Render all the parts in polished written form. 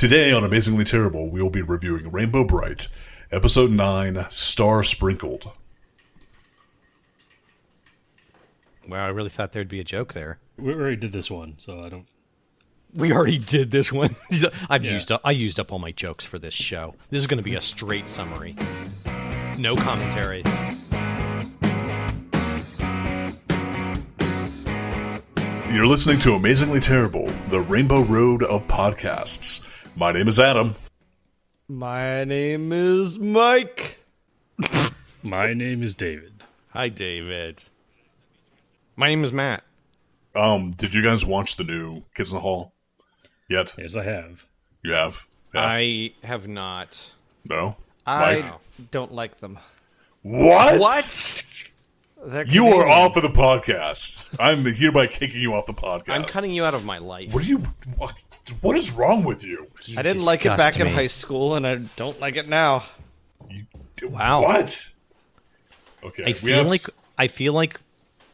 Today on Amazingly Terrible, we will be reviewing Rainbow Brite, Episode 9, Star Sprinkled. Wow, I really thought there'd be a joke there. We already did this one, so I don't... We already did this one. I used up all my jokes for this show. This is going to be a straight summary. No commentary. You're listening to Amazingly Terrible, the Rainbow Road of podcasts. My name is Adam. My name is Mike. My name is David. Hi, David. My name is Matt. Did you guys watch the new Kids in the Hall yet? Yes, I have. You have? Yeah. I have not. No? I Mike? don't like them. What? They're You are Canadian. off of the podcast. I'm hereby kicking you off the podcast. I'm cutting you out of my life. What is wrong with you? You I didn't like it back disgust in me. high school, and I don't like it now. Wow. What? Okay. I feel like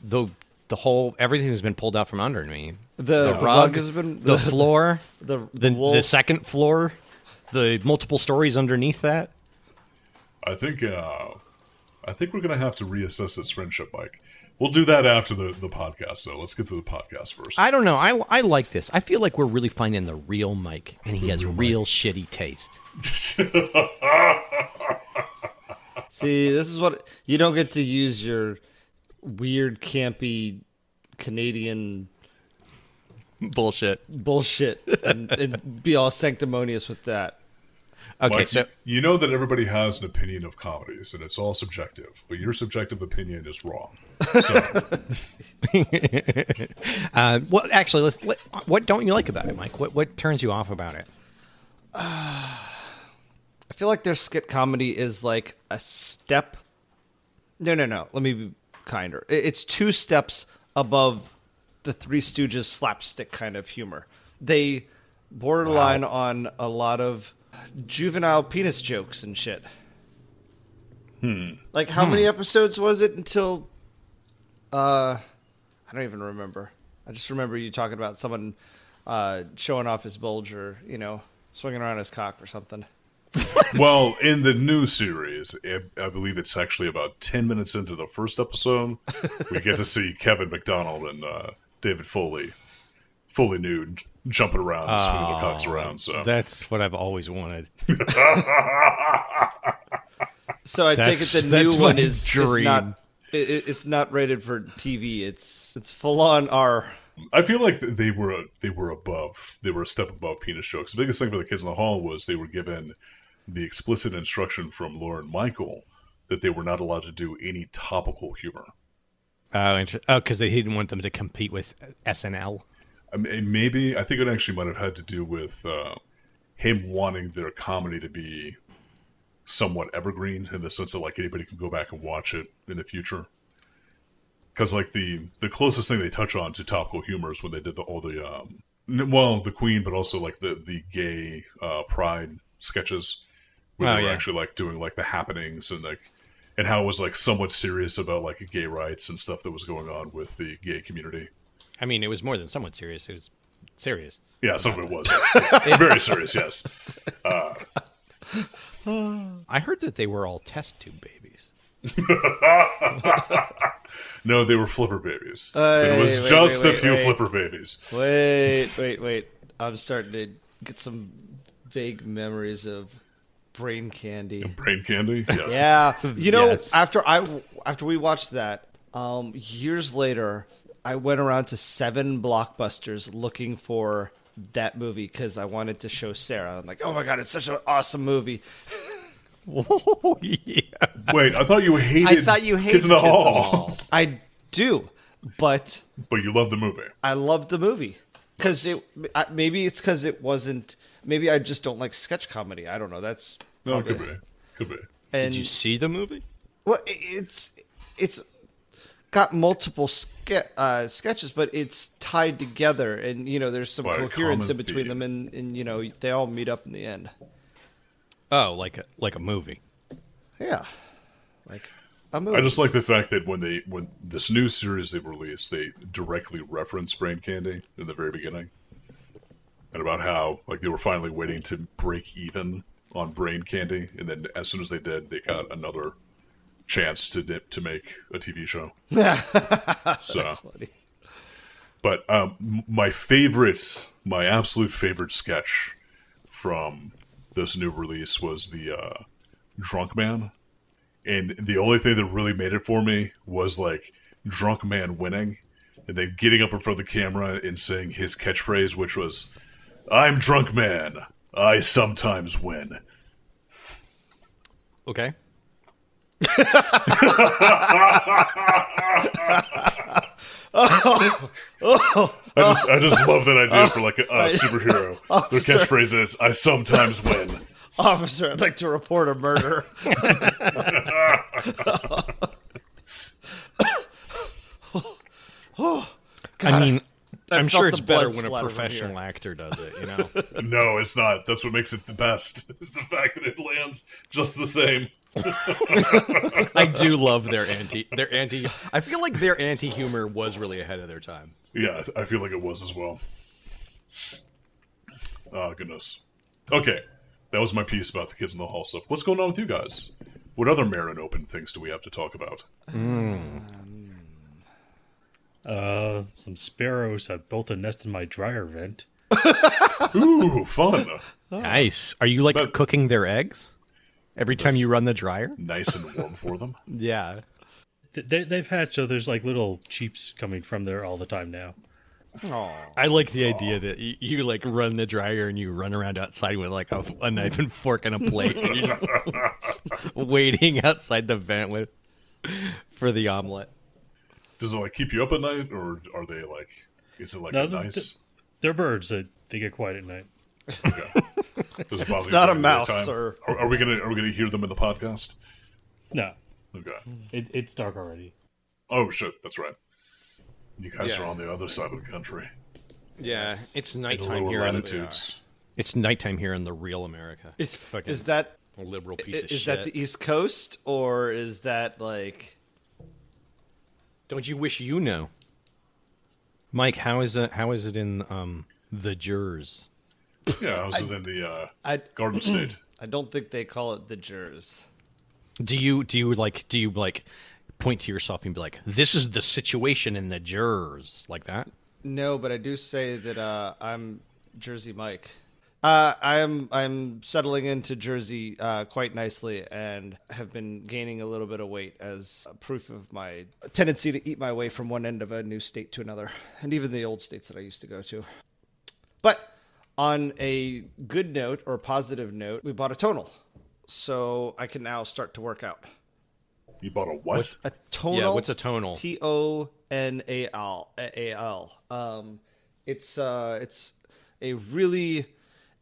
the whole everything has been pulled out from under me. The rug rug has been The floor, the the second floor, the multiple stories underneath that. I think we're gonna have to reassess this friendship, Mike. We'll do that after the podcast, so let's get to the podcast first. I don't know. I like this. I feel like we're really finding the real Mike, and he has real shitty taste. See, this is what you don't get to use your weird, campy Canadian Bullshit. bullshit and be all sanctimonious with that. Okay, Mike, so you know that everybody has an opinion of comedies, and it's all subjective, but your subjective opinion is wrong. So, well, actually, what don't you like about it, Mike? What turns you off about it? I feel like their skit comedy is like a step. No. Let me be kinder. It's two steps above the Three Stooges slapstick kind of humor. They borderline on a lot of juvenile penis jokes and shit. Like, how many episodes was it until... I don't even remember. I just remember you talking about someone showing off his bulge or, swinging around his cock or something. well, in the new series, I believe it's actually about 10 minutes into the first episode, we get to see Kevin McDonald and David fully nude, jumping around, swinging their cocks around. So That's what I've always wanted. So I take it the new my one is dream. not... It's not rated for TV. It's full on R. I feel like they were a step above penis jokes. The biggest thing for the Kids in the Hall was they were given the explicit instruction from Lauren Michael that they were not allowed to do any topical humor. Because they didn't want them to compete with SNL. I mean, maybe I think it actually might have had to do with him wanting their comedy to be somewhat evergreen in the sense that like anybody can go back and watch it in the future. Because like the closest thing they touch on to topical humor is when they did the Queen, but also like the gay pride sketches where they were actually like doing like the happenings and how it was like somewhat serious about like gay rights and stuff that was going on with the gay community. I mean, it was more than somewhat serious. It was serious. Yeah, some of it was very serious. Yes. I heard that they were all test tube babies. No, they were flipper babies. It was just a few flipper babies. Wait. I'm starting to get some vague memories of brain candy. Brain candy? Yes. Yeah. Yes. After we watched that, years later, I went around to 7 Blockbusters looking for that movie because I wanted to show Sarah. I'm like, oh my God, it's such an awesome movie. Oh, yeah. Wait, I thought you hated Kids in the Hall. I do, but But you love the movie. I loved the movie because maybe it's because it wasn't. Maybe I just don't like sketch comedy. I don't know. That's No, it could be. Could be. And Did you see the movie? well, it's got multiple sketches, but it's tied together, and there's some By a coherence common in between theme. them, and they all meet up in the end. Oh, like a movie. Yeah, like a movie. I just like the fact that when this new series they released, they directly reference Brain Candy in the very beginning. and about how like they were finally waiting to break even on brain candy, and then as soon as they did, they got another chance to make a TV show. So, That's funny. but my absolute favorite sketch from this new release was the Drunk Man, and the only thing that really made it for me was like Drunk Man winning, and then getting up in front of the camera and saying his catchphrase, which was, "I'm Drunk Man. I sometimes win." Okay. I just love that idea for like a superhero. Their catchphrase is, "I sometimes win." Officer, I'd like to report a murder. I mean, I I'm felt sure it's the better blood when a splatter from professional here. actor does it, you know? No, it's not. That's what makes it the best. It's the fact that it lands just the same. I do love their I feel like their anti-humor was really ahead of their time. Yeah, I feel like it was as well. Oh, goodness. Okay, that was my piece about the Kids in the Hall stuff. What's going on with you guys? What other Marin Open things do we have to talk about? Some sparrows have built a nest in my dryer vent. Ooh, fun. Nice. Are you like But- cooking their eggs every time you run the dryer? Nice and warm for them. Yeah. They've hatched, so there's like little cheeps coming from there all the time now. I like the idea that you like run the dryer and you run around outside with like a knife and fork and a plate and you're just waiting outside the vent for the omelet. Does it like keep you up at night, or are they like? Is it like No, a nice? They're birds that they get quiet at night. Okay. Does it bother you not a during the mouse, daytime? sir. Are we gonna hear them in the podcast? No, Okay. it's dark already. Oh shit, that's right. You guys Yeah. are on the other side of the country, Yeah, it's in the nighttime lower here. latitudes. It's nighttime here in the real America. Is Fucking is that a liberal piece of is shit. that the East Coast, or is that like? Don't you wish you know? Mike, how is it in the Jers? Yeah, I was in the I Garden State. I don't think they call it the Jers. Do you point to yourself and be like, "This is the situation in the Jers," like that? No, but I do say that I'm Jersey Mike. I'm settling into Jersey quite nicely and have been gaining a little bit of weight as proof of my tendency to eat my way from one end of a new state to another, and even the old states that I used to go to. But on a good note or positive note, we bought a tonal, so I can now start to work out. You bought a what? A tonal. Yeah, what's a tonal? Tonal. It's a really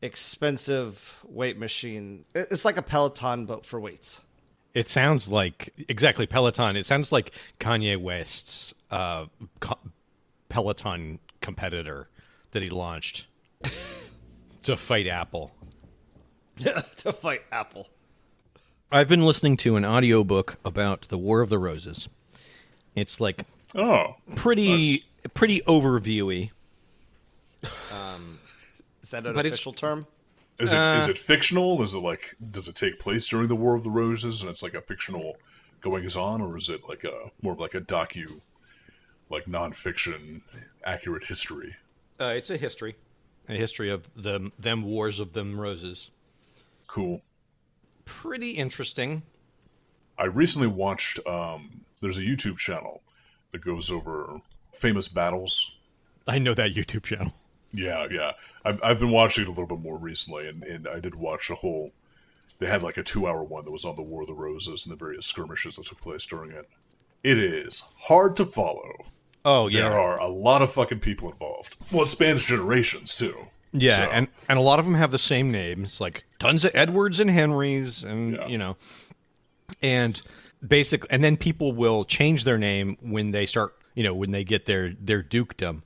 expensive weight machine. It's like a Peloton, but for weights. It sounds like exactly Peloton. It sounds like Kanye West's Peloton competitor that he launched to fight Apple. Yeah, to fight Apple. I've been listening to an audiobook about the War of the Roses. It's like Oh, pretty overviewy. Is that an But it's- official term? is it fictional? Is it like, does it take place during the War of the Roses, and it's like a fictional goings on, or is it like a more of like a docu, like nonfiction, accurate history? It's a history of them wars of them roses. Cool. Pretty interesting. I recently watched. There's a YouTube channel that goes over famous battles. I know that YouTube channel. Yeah. I've been watching it a little bit more recently, and I did watch a whole. They had like a 2-hour one that was on the War of the Roses and the various skirmishes that took place during it. It is hard to follow. Oh yeah, There are a lot of fucking people involved. Well, it spans generations too. yeah, So, and a lot of them have the same names, like tons of Edwards and Henrys, and Yeah. and and then people will change their name when they start, when they get their dukedom,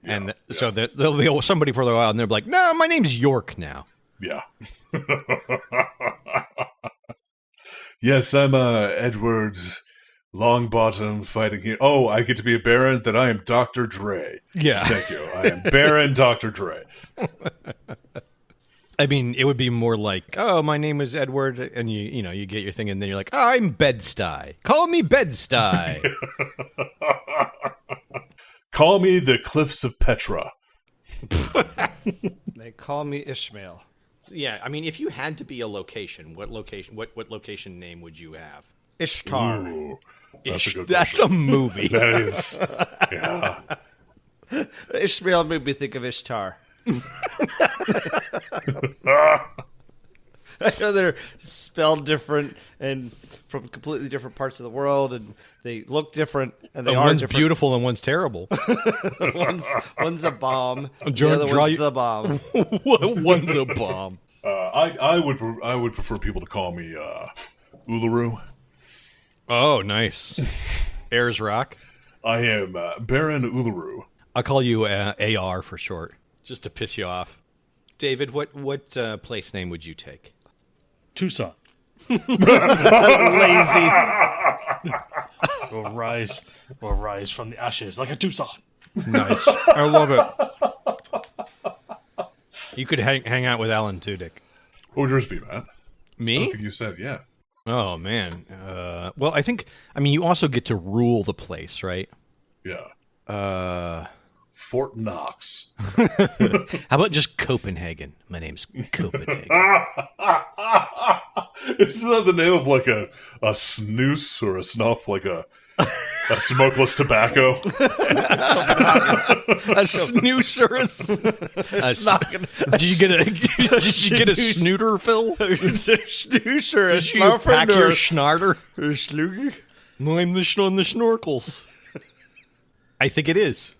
and so there'll be somebody for a while, and they'll be like, "No, my name's York now." yeah. Yes, I'm Edward Longbottom fighting here. Oh, I get to be a Baron? Then I am Dr. Dre. Yeah. Thank you. I am Baron Dr. Dre. I mean, it would be more like, oh, my name is Edward, and you get your thing, and then you're like, oh, I'm Bed-Stuy. Call me Bed-Stuy. Call me the Cliffs of Petra. They call me Ishmael. Yeah, I mean, if you had to be a location, what location name would you have? Ishtar. Ooh, that's a good That's question. a movie. That is, yeah. Ishmael made me think of Ishtar. I know they're spelled different and from completely different parts of the world, and they look different, and they are One's different. beautiful and one's terrible. one's a bomb. Draw- The other draw one's you- the bomb. One's a bomb. I would prefer people to call me Uluru. Oh, nice. Ayers Rock. I am Baron Uluru. I'll call you AR for short, just to piss you off. David, what place name would you take? Tucson. Lazy. Will rise from the ashes like a Tucson. Nice. I love it. You could hang out with Alan Tudyk. What would yours be, Matt? I don't Me? think you said, yeah. Oh, man. Well, I mean, you also get to rule the place, right? Yeah. Fort Knox. How about just Copenhagen? My name's Copenhagen. Isn't that the name of like a snooze or a snuff, like a smokeless tobacco? A snooze or did you get a snooter, Phil? Snoozer, Did you pack your schnarter? Sluggy? No, I'm the snorkels. I think it is.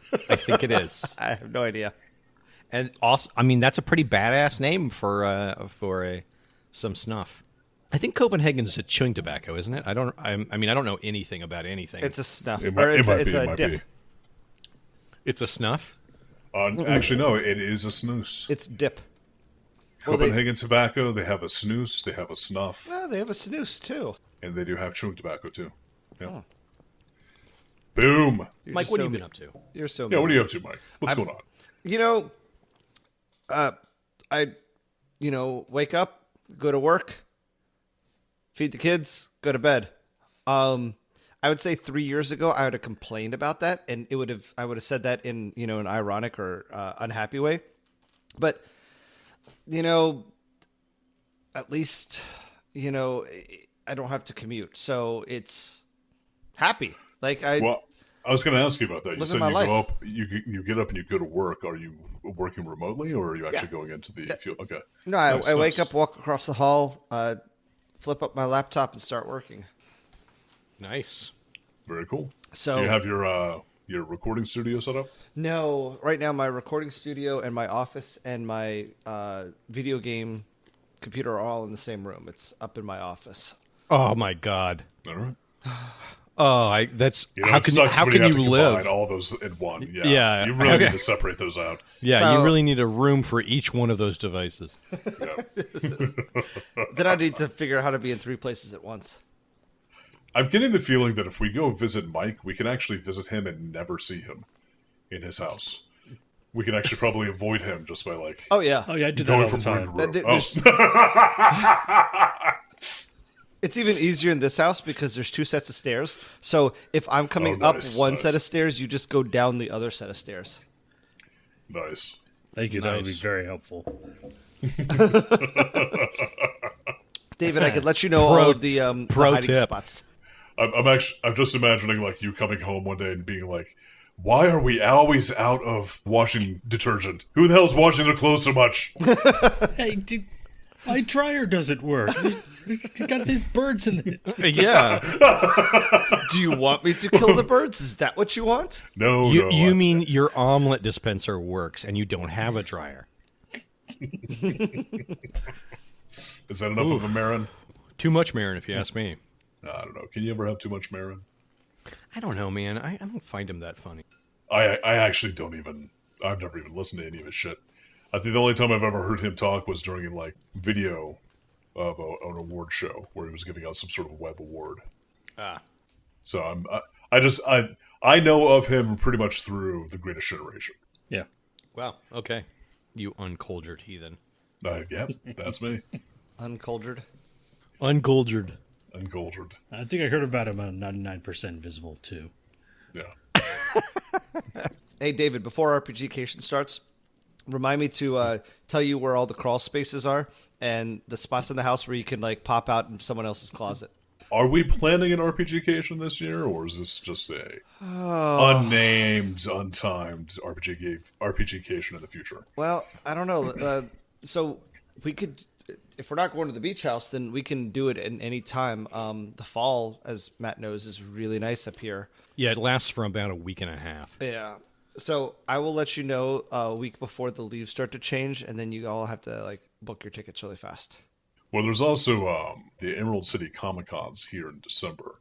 I have no idea. And also, I mean, that's a pretty badass name for some snuff. I think Copenhagen's a chewing tobacco, isn't it? I mean, I don't know anything about anything. It's a snuff. It Or might, it's, it might it's be. a It might dip. be. It's a snuff. Actually, no. It is a snooze. It's dip. Well, Copenhagen tobacco. They have a snooze. They have a snuff, Oh, they have a snooze too. and they do have chewing tobacco too. Yeah. Oh. Boom. You're Mike, just what so have you been mean. up to? You're so Yeah. What are mean. you up to, Mike? What's going on? You know, I wake up, go to work, feed the kids, go to bed. I would say 3 years ago I would have complained about that, and I would have said that in an ironic or unhappy way. But at least I don't have to commute, so it's happy. Like Well, I was going to ask you about that. You Living said my you life. go up, you get up and you go to work. Are you working remotely, or are you actually going into the field? Okay. No, I Nice, wake nice. up, walk across the hall, flip up my laptop, and start working. Nice. Very cool. So Do you have your recording studio set up? no, right now my recording studio and my office and my video game computer are all in the same room. It's up in my office. Oh my God. All right. Oh, that's You know, how it can sucks how when can have you to live? combine all those in one. Yeah. Yeah. You really Okay. need to separate those out. Yeah, So- you really need a room for each one of those devices. Then I need to figure out how to be in 3 places at once. I'm getting the feeling that if we go visit Mike, we can actually visit him and never see him in his house. We can actually probably avoid him just by like Oh yeah, Oh yeah, I do that going all the from room time. to room. There's- Oh. It's even easier in this house because there's 2 sets of stairs. So if I'm coming Oh, up nice, one nice. set of stairs, you just go down the other set of stairs. Nice. Thank you. That would be Nice. very helpful. David, I could let you know Pro- all of the pro hiding tip. spots. I'm just imagining like you coming home one day and being like, "Why are we always out of washing detergent? Who the hell's washing their clothes so much?" Hey, my dryer doesn't work. We got these birds in there. Yeah. Do you want me to kill the birds? Is that what you want? No, You no. you mean your omelet dispenser works and you don't have a dryer? Is that enough of a Marin? Too much Marin, if you ask me. I don't know. Can you ever have too much Marin? I don't know, man. I don't find him that funny. I actually don't even. I've never even listened to any of his shit. I think the only time I've ever heard him talk was during like video of an award show where he was giving out some sort of web award. Ah. So I know of him pretty much through the Greatest Generation. Yeah. Wow. Okay. You uncultured heathen. Yep, that's me. Uncultured. Uncultured. Uncultured. I think I heard about him on 99% Invisible, too. Yeah. Hey, David, before RPGcation starts, remind me to tell you where all the crawl spaces are and the spots in the house where you can like pop out in someone else's closet. Are we planning an RPGcation this year, or is this just a unnamed, untimed RPGcation in the future? Well, I don't know. So we could, if we're not going to the beach house, then we can do it at any time. The fall, as Matt knows, is really nice up here. Yeah, it lasts for about a week and a half. Yeah. So I will let you know a week before the leaves start to change, and then you all have to like book your tickets really fast. Well, there's also the Emerald City Comic Cons here in December.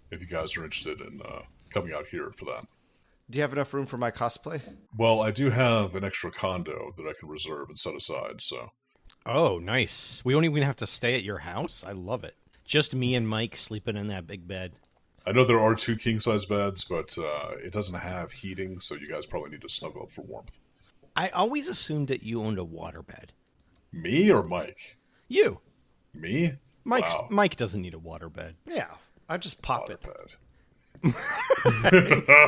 If you guys are interested in coming out here for that. Do you have enough room for my cosplay? Well, I do have an extra condo that I can reserve and set aside, so... Oh, nice. We don't even have to stay at your house? I love it. Just me and Mike sleeping in that big bed. I know there are 2 king-size beds, but it doesn't have heating, so you guys probably need to snuggle up for warmth. I always assumed that you owned a waterbed. Me or Mike? You. Me? Wow. Mike doesn't need a waterbed. Yeah, I just pop it. Waterbed.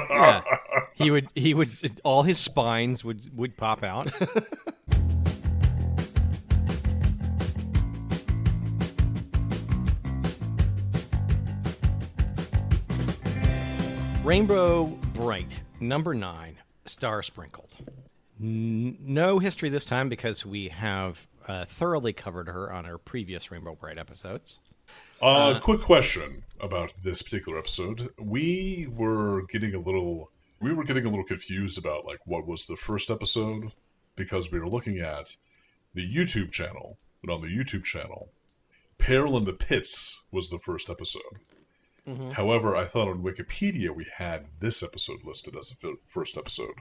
Yeah. He would all his spines would pop out. Rainbow Brite, number 9, Star Sprinkled. No history this time because we have thoroughly covered her on our previous Rainbow Brite episodes. Quick question about this particular episode. We were getting a little confused about like what was the first episode because we were looking at the YouTube channel, and on the YouTube channel, Peril in the Pits was the first episode. Mm-hmm. However, I thought on Wikipedia we had this episode listed as the first episode.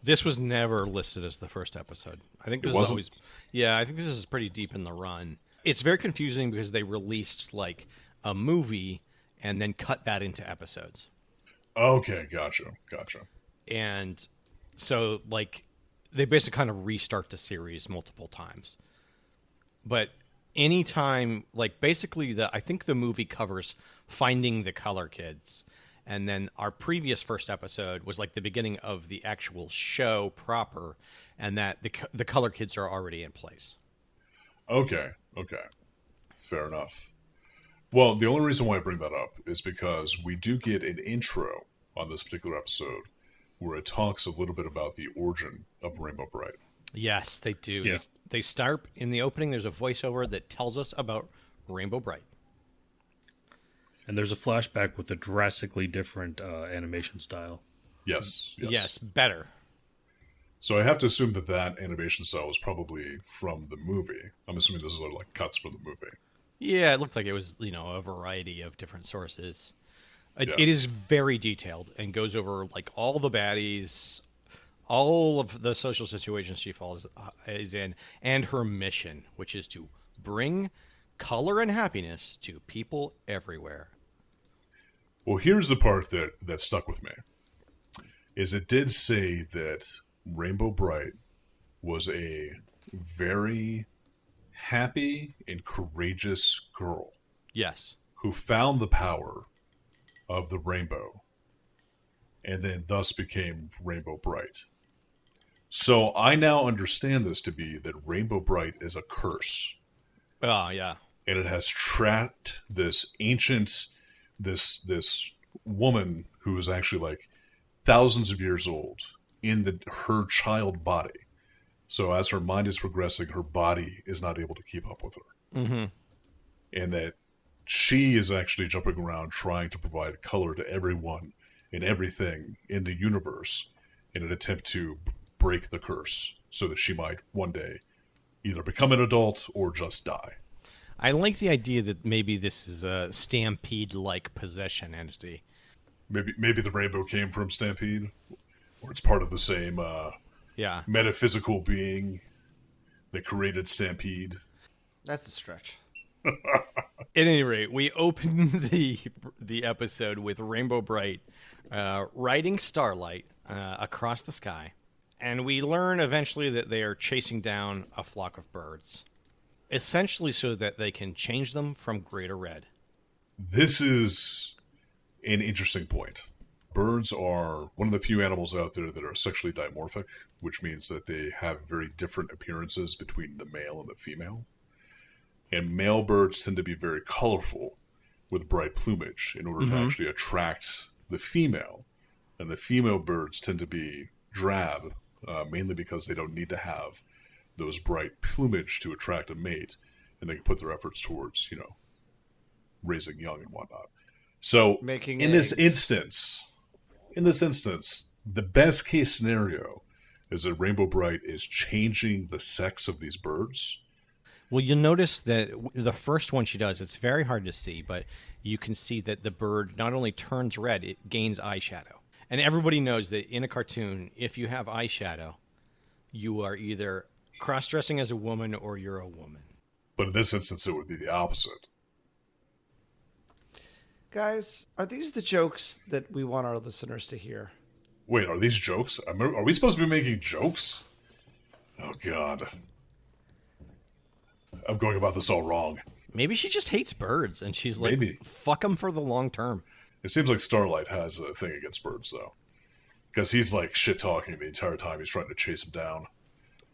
This was never listed as the first episode. I think this is always... Yeah, I think this is pretty deep in the run. It's very confusing because they released, like, a movie and then cut that into episodes. Okay, gotcha. And so, like, they basically kind of restart the series multiple times. But anytime, like, basically, I think the movie covers finding the Color Kids. And then our previous first episode was like the beginning of the actual show proper, and that the Color Kids are already in place. Okay. Fair enough. Well, the only reason why I bring that up is because we do get an intro on this particular episode where it talks a little bit about the origin of Rainbow Brite. Yes, they do. Yeah. They start in the opening. There's a voiceover that tells us about Rainbow Brite. And there's a flashback with a drastically different animation style. Yes. Yes, better. So I have to assume that animation style was probably from the movie. I'm assuming this is like cuts from the movie. Yeah, it looked like it was, a variety of different sources. Yeah. It is very detailed and goes over like all the baddies, all of the social situations she is in, and her mission, which is to bring color and happiness to people everywhere. Well, here's the part that stuck with me. Is it did say that Rainbow Brite was a very happy and courageous girl. Yes. Who found the power of the rainbow and then thus became Rainbow Brite. So I now understand this to be that Rainbow Brite is a curse. Oh, yeah. And it has trapped this ancient... This woman who is actually like thousands of years old in her child body. So as her mind is progressing, her body is not able to keep up with her. Mm-hmm. And that she is actually jumping around trying to provide color to everyone and everything in the universe in an attempt to break the curse so that she might one day either become an adult or just die. I like the idea that maybe this is a Stampede-like possession entity. Maybe the rainbow came from Stampede, or it's part of the same metaphysical being that created Stampede. That's a stretch. At any rate, we open the episode with Rainbow Brite riding Starlight across the sky, and we learn eventually that they are chasing down a flock of birds, essentially so that they can change them from gray to red. This is an interesting point. Birds are one of the few animals out there that are sexually dimorphic, which means that they have very different appearances between the male and the female. And male birds tend to be very colorful with bright plumage in order to actually attract the female. And the female birds tend to be drab, mainly because they don't need to have those bright plumage to attract a mate. And they can put their efforts towards, raising young and whatnot. So Making in eggs. this instance, the best case scenario is that Rainbow Brite is changing the sex of these birds. Well, you'll notice that the first one she does, it's very hard to see, but you can see that the bird not only turns red, it gains eyeshadow. And everybody knows that in a cartoon, if you have eyeshadow, you are either cross-dressing as a woman or you're a woman. But in this instance, it would be the opposite. Guys, are these the jokes that we want our listeners to hear? Wait, are these jokes? Are we supposed to be making jokes? Oh, God. I'm going about this all wrong. Maybe she just hates birds, and she's like, Maybe. fuck them for the long term. It seems like Starlight has a thing against birds, though. Because he's like shit-talking the entire time he's trying to chase him down.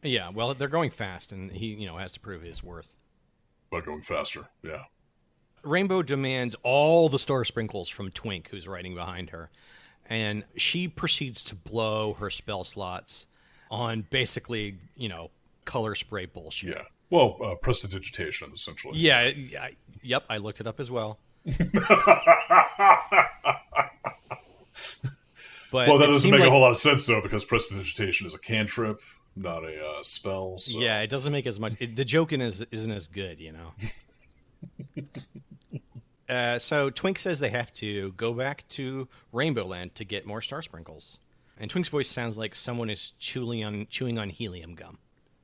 Yeah, well, they're going fast, and he, has to prove his worth. But going faster, yeah. Rainbow demands all the star sprinkles from Twink, who's riding behind her. And she proceeds to blow her spell slots on basically, color spray bullshit. Yeah. Well, prestidigitation, essentially. Yeah, yep, I looked it up as well. But Well, that it doesn't seemed make a like- whole lot of sense, though, because prestidigitation is a cantrip, not a spell. So. Yeah, it doesn't make as much. The joke isn't as good, So Twink says they have to go back to Rainbow Land to get more star sprinkles. And Twink's voice sounds like someone is chewing on helium gum.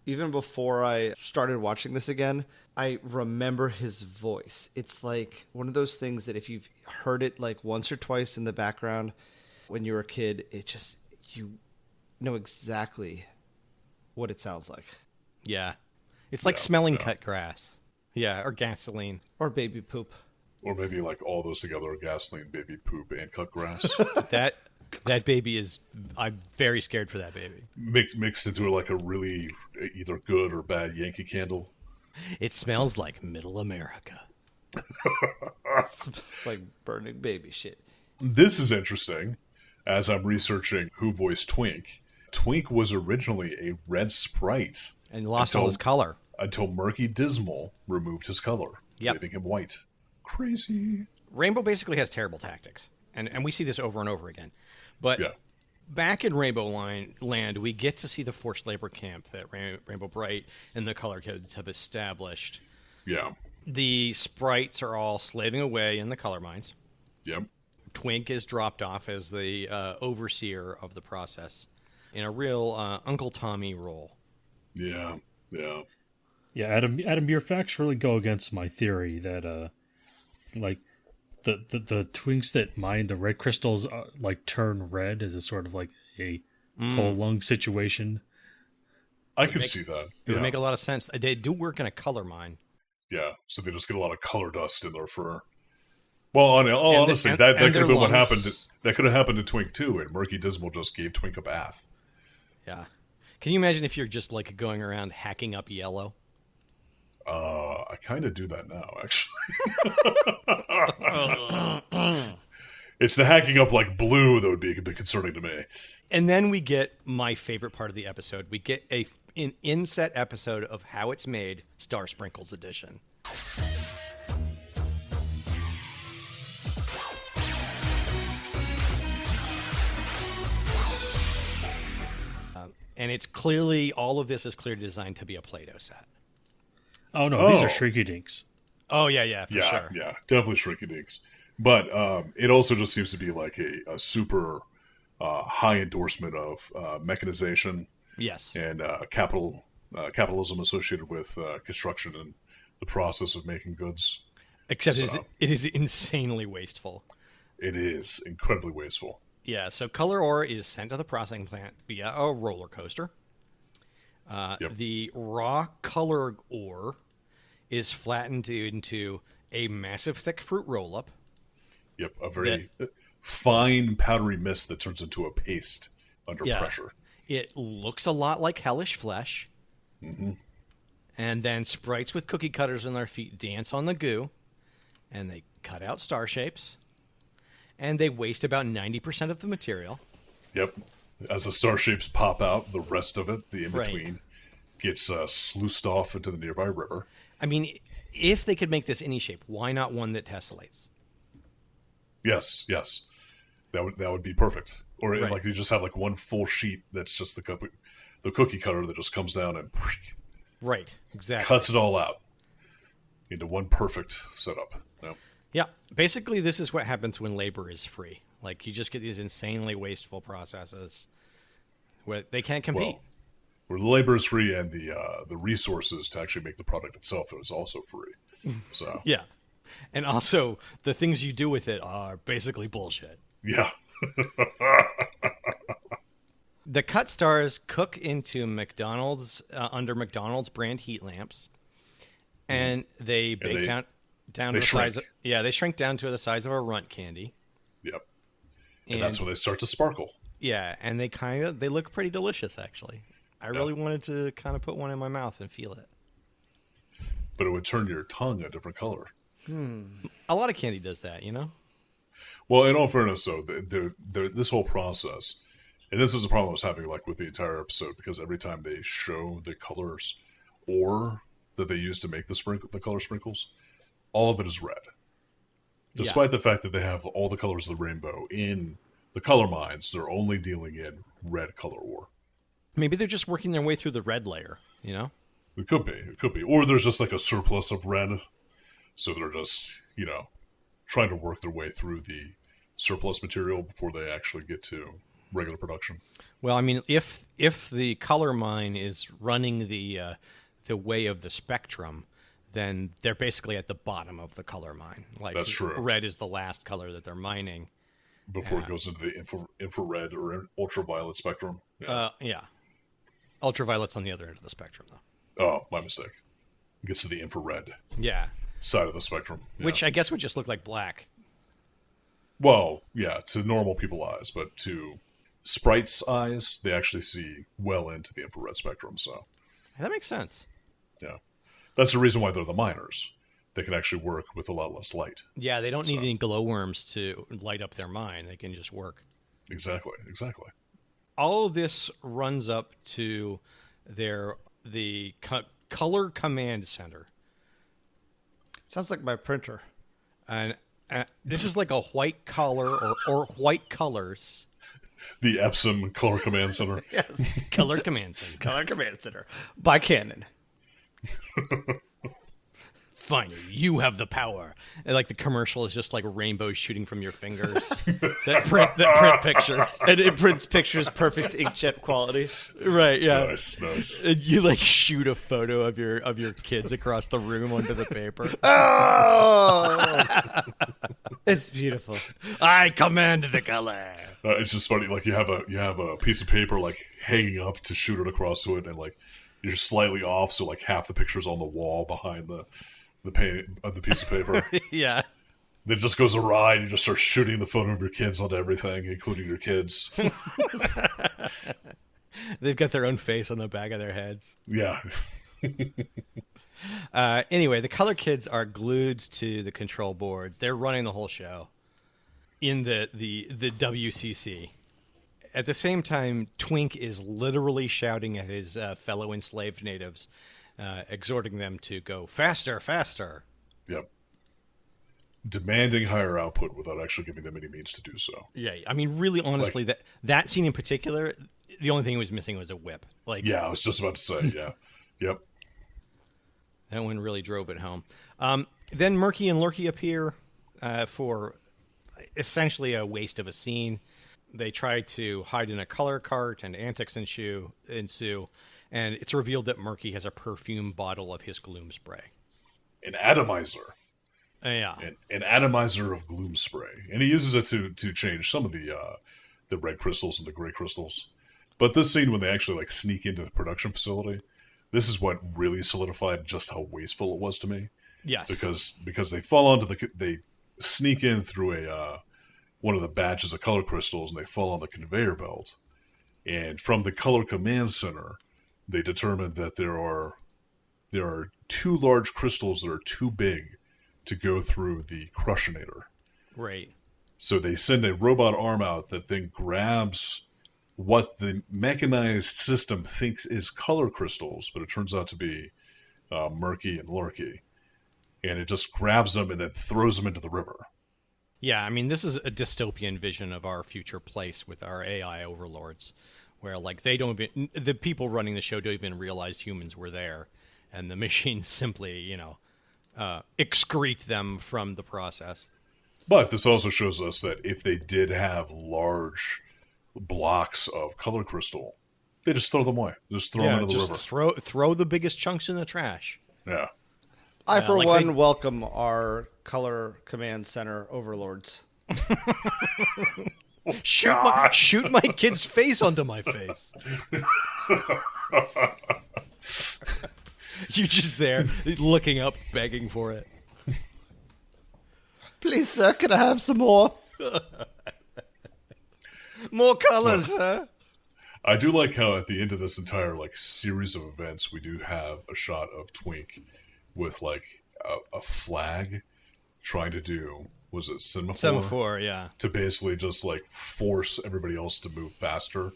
Even before I started watching this again, I remember his voice. It's like one of those things that if you've heard it like once or twice in the background when you were a kid, you know exactly what it sounds like. Yeah. It's like smelling cut grass. Yeah, or gasoline. Or baby poop. Or maybe like all those together, gasoline, baby poop, and cut grass. That baby is... I'm very scared for that baby. Mixed into like a really either good or bad Yankee Candle. It smells like middle America. It's like burning baby shit. This is interesting. As I'm researching who voiced Twink, Twink was originally a red sprite. And lost all his color. Until Murky Dismal removed his color, Yep. leaving him white. Crazy. Rainbow basically has terrible tactics. And we see this over and over again. But Yeah. back in Rainbow Land, we get to see the forced labor camp that Rainbow Brite and the color codes have established. Yeah. The sprites are all slaving away in the color mines. Yep. Twink is dropped off as the overseer of the process in a real Uncle Tommy role. Yeah. Yeah. Yeah, Adam, your facts really go against my theory that the twinks that mine the red crystals turn red as a sort of like a coal lung situation. I could see that. It would make a lot of sense. They do work in a color mine. Yeah. So they just get a lot of color dust in their fur. Well, honestly, that could their have been what lungs. happened. That could have happened to Twink too, and Murky Dismal just gave Twink a bath. Yeah. Can you imagine if you're just like going around hacking up yellow? I kind of do that now, actually. It's the hacking up like blue that would be a bit concerning to me. And then we get my favorite part of the episode. We get an inset episode of How It's Made, Star Sprinkles Edition. And it's clearly, all of this is clearly designed to be a Play-Doh set. Oh no, these Oh. are Shrinky Dinks. Oh, yeah, for Yeah, sure. yeah, definitely Shrinky Dinks. But it also just seems to be like a super high endorsement of mechanization Yes. and capitalism associated with construction and the process of making goods. Except So, it is insanely wasteful. it is incredibly wasteful. Yeah, so color ore is sent to the processing plant via a roller coaster. Yep. The raw color ore is flattened into a massive thick fruit roll-up. Yep. A very fine powdery mist that turns into a paste under Yeah. pressure. It looks a lot like hellish flesh. Mm-hmm. And then sprites with cookie cutters on their feet dance on the goo, and they cut out star shapes, and they waste about 90% of the material. Yep. As the star shapes pop out, the rest of it, the Right. in-between, gets sluiced off into the nearby river. I mean, if they could make this any shape, why not one that tessellates? Yes, yes. That would be perfect. Or Right. like you just have like one full sheet that's just the cookie cutter that just comes down and Right, exactly. cuts it all out into one perfect setup. Yep. Yeah, basically this is what happens when labor is free. Like, you just get these insanely wasteful processes where they can't compete. Well, where the labor is free and the resources to actually make the product itself is also free. So Yeah. And also, the things you do with it are basically bullshit. yeah, The cut stars cook into McDonald's under McDonald's brand heat lamps, and they bake down to they the size. shrink. They shrink down to the size of a runt candy. yep. And that's when they start to sparkle. Yeah, and they look pretty delicious actually. I really wanted to kind of put one in my mouth and feel it. But it would turn your tongue a different color. A lot of candy does that, you know. Well, in all fairness, though, this whole process, and this is a problem I was having like with the entire episode, because every time they show the colors or that they use to make the color sprinkles, all of it is red. Despite the fact that they have all the colors of the rainbow in the color mines, they're only dealing in red color ore. Maybe they're just working their way through the red layer, you know. It could be, or there's just like a surplus of red, so they're just trying to work their way through the surplus material before they actually get to regular production. Well, I mean, if the color mine is running the way of the spectrum, then they're basically at the bottom of the color mine. Like, That's true. Red is the last color that they're mining. Before it goes into the infrared or ultraviolet spectrum. Yeah. Ultraviolet's on the other end of the spectrum, though. Oh, my mistake. It gets to the infrared Yeah. side of the spectrum. Yeah. Which I guess would just look like black. Well, yeah, to normal people's eyes, but to sprites' eyes, they actually see well into the infrared spectrum. So, That makes sense. yeah. That's the reason why they're the miners. They can actually work with a lot less light. Yeah, they don't need any glowworms to light up their mine. They can just work. Exactly. All of this runs up to the color command center. Sounds like my printer. And this is like a white collar or white colors The Epsom Color Command Center. Yes. color command center. Color Command Center by Canon. Finally, you have the power. And like the commercial is just like rainbows shooting from your fingers that print pictures. And it prints pictures perfect inkjet quality. Right, yeah. Nice. And you like shoot a photo of your kids across the room onto the paper. Oh, it's beautiful. I command the color. It's just funny. Like you have a piece of paper like hanging up to shoot it across to it, and like you're slightly off, so like half the picture's on the wall behind the paint of the piece of paper. Yeah. Then it just goes awry, and you just start shooting the photo of your kids onto everything, including your kids. They've got their own face on the back of their heads. Yeah. Anyway, the color kids are glued to the control boards. They're running the whole show in the WCC. At the same time, Twink is literally shouting at his fellow enslaved natives, exhorting them to go faster, faster. Yep. Demanding higher output without actually giving them any means to do so. Yeah, I mean, really, honestly, that scene in particular, the only thing he was missing was a whip. Like, Yeah, I was just about to say, yeah. Yep. that one really drove it home. Then Murky and Lurky appear for essentially a waste of a scene. They try to hide in a color cart, and antics ensue, and it's revealed that Murky has a perfume bottle of his gloom spray. An atomizer. Yeah. An atomizer of gloom spray, and he uses it to change some of the red crystals into gray crystals. But this scene, when they actually like sneak into the production facility, this is what really solidified just how wasteful it was to me. Yes. Because they fall onto they sneak in through a one of the batches of color crystals, and they fall on the conveyor belt. And from the color command center, they determined that there are 2 large crystals that are too big to go through the crushinator. Right. So they send a robot arm out that then grabs what the mechanized system thinks is color crystals, but it turns out to be murky and lurky. And it just grabs them and then throws them into the river. Yeah, I mean, this is a dystopian vision of our future place with our AI overlords, where like they don't even, the people running the show don't even realize humans were there, and the machines simply, excrete them from the process. But this also shows us that if they did have large blocks of color crystal, they just throw them away. Just throw them into the river. Throw the biggest chunks in the trash. Yeah. I, for one, welcome our color command center overlords. Shoot my kid's face onto my face. You're just there, looking up, begging for it. Please, sir, can I have some more? More colors, huh? I do like how at the end of this entire like series of events, we do have a shot of Twink with like a flag trying to do, was it semaphore? Semaphore, yeah. To basically just like force everybody else to move faster.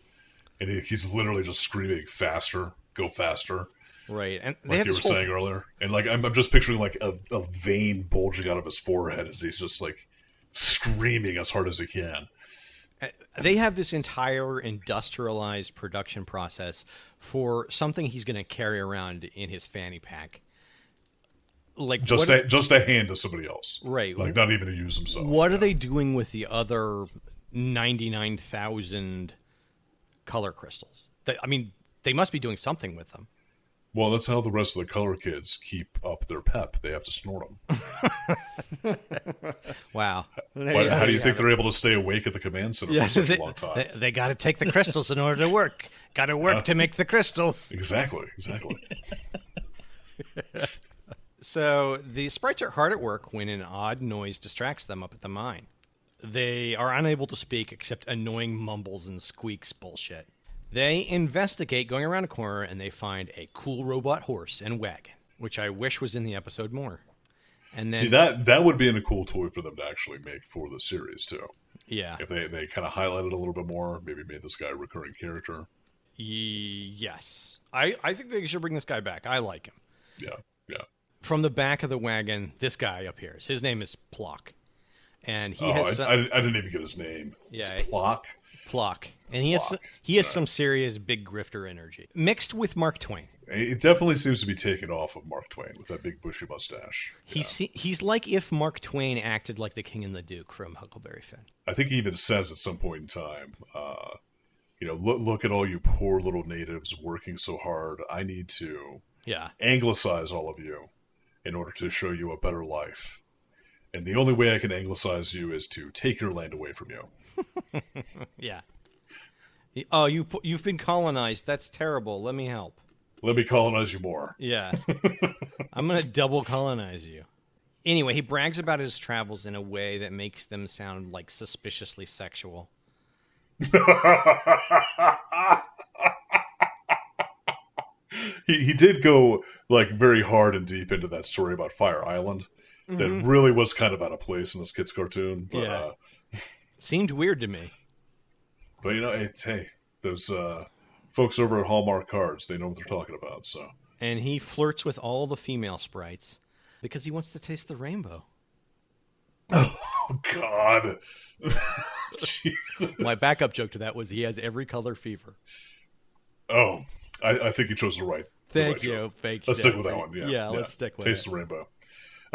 And he's literally just screaming, faster, go faster. Right. And like you were saying earlier. And like I'm just picturing like a vein bulging out of his forehead as he's just like screaming as hard as he can. They have this entire industrialized production process for something he's going to carry around in his fanny pack. Like just a hand to somebody else, right? Like not even to use himself. What are they doing with the other 99,000 color crystals? They must be doing something with them. Well, that's how the rest of the color kids keep up their pep. They have to snort them. Wow. How do you think they're able to stay awake at the command center for such a long time? They got to take the crystals in order to work. Got to work to make the crystals. Exactly. So the sprites are hard at work when an odd noise distracts them up at the mine. They are unable to speak except annoying mumbles and squeaks bullshit. They investigate going around a corner and they find a cool robot horse and wagon, which I wish was in the episode more. And then, see, that would be a cool toy for them to actually make for the series too. Yeah. If they kind of highlighted a little bit more, maybe made this guy a recurring character. Yes. I think they should bring this guy back. I like him. Yeah. From the back of the wagon, this guy appears. His name is Plock. And he has I didn't even get his name. Yeah. It's Plock. Plock. And he has some serious big grifter energy. Mixed with Mark Twain. It definitely seems to be taken off of Mark Twain with that big bushy mustache. He's like if Mark Twain acted like the King and the Duke from Huckleberry Finn. I think he even says at some point in time, look at all you poor little natives working so hard. I need to anglicize all of you in order to show you a better life. And the only way I can anglicize you is to take your land away from you. Yeah. Oh, you've been colonized. That's terrible. Let me help. Let me colonize you more. Yeah. I'm going to double colonize you. Anyway, he brags about his travels in a way that makes them sound like suspiciously sexual. He did go like very hard and deep into that story about Fire Island. Mm-hmm. That really was kind of out of place in this kid's cartoon. But, seemed weird to me. But hey, those folks over at Hallmark Cards, they know what they're talking about. So, and he flirts with all the female sprites because he wants to taste the rainbow. Oh God! My backup joke to that was he has every color fever. Oh, I think you chose the right. Thank you. Let's stick with that one. Yeah, let's stick with Taste the rainbow.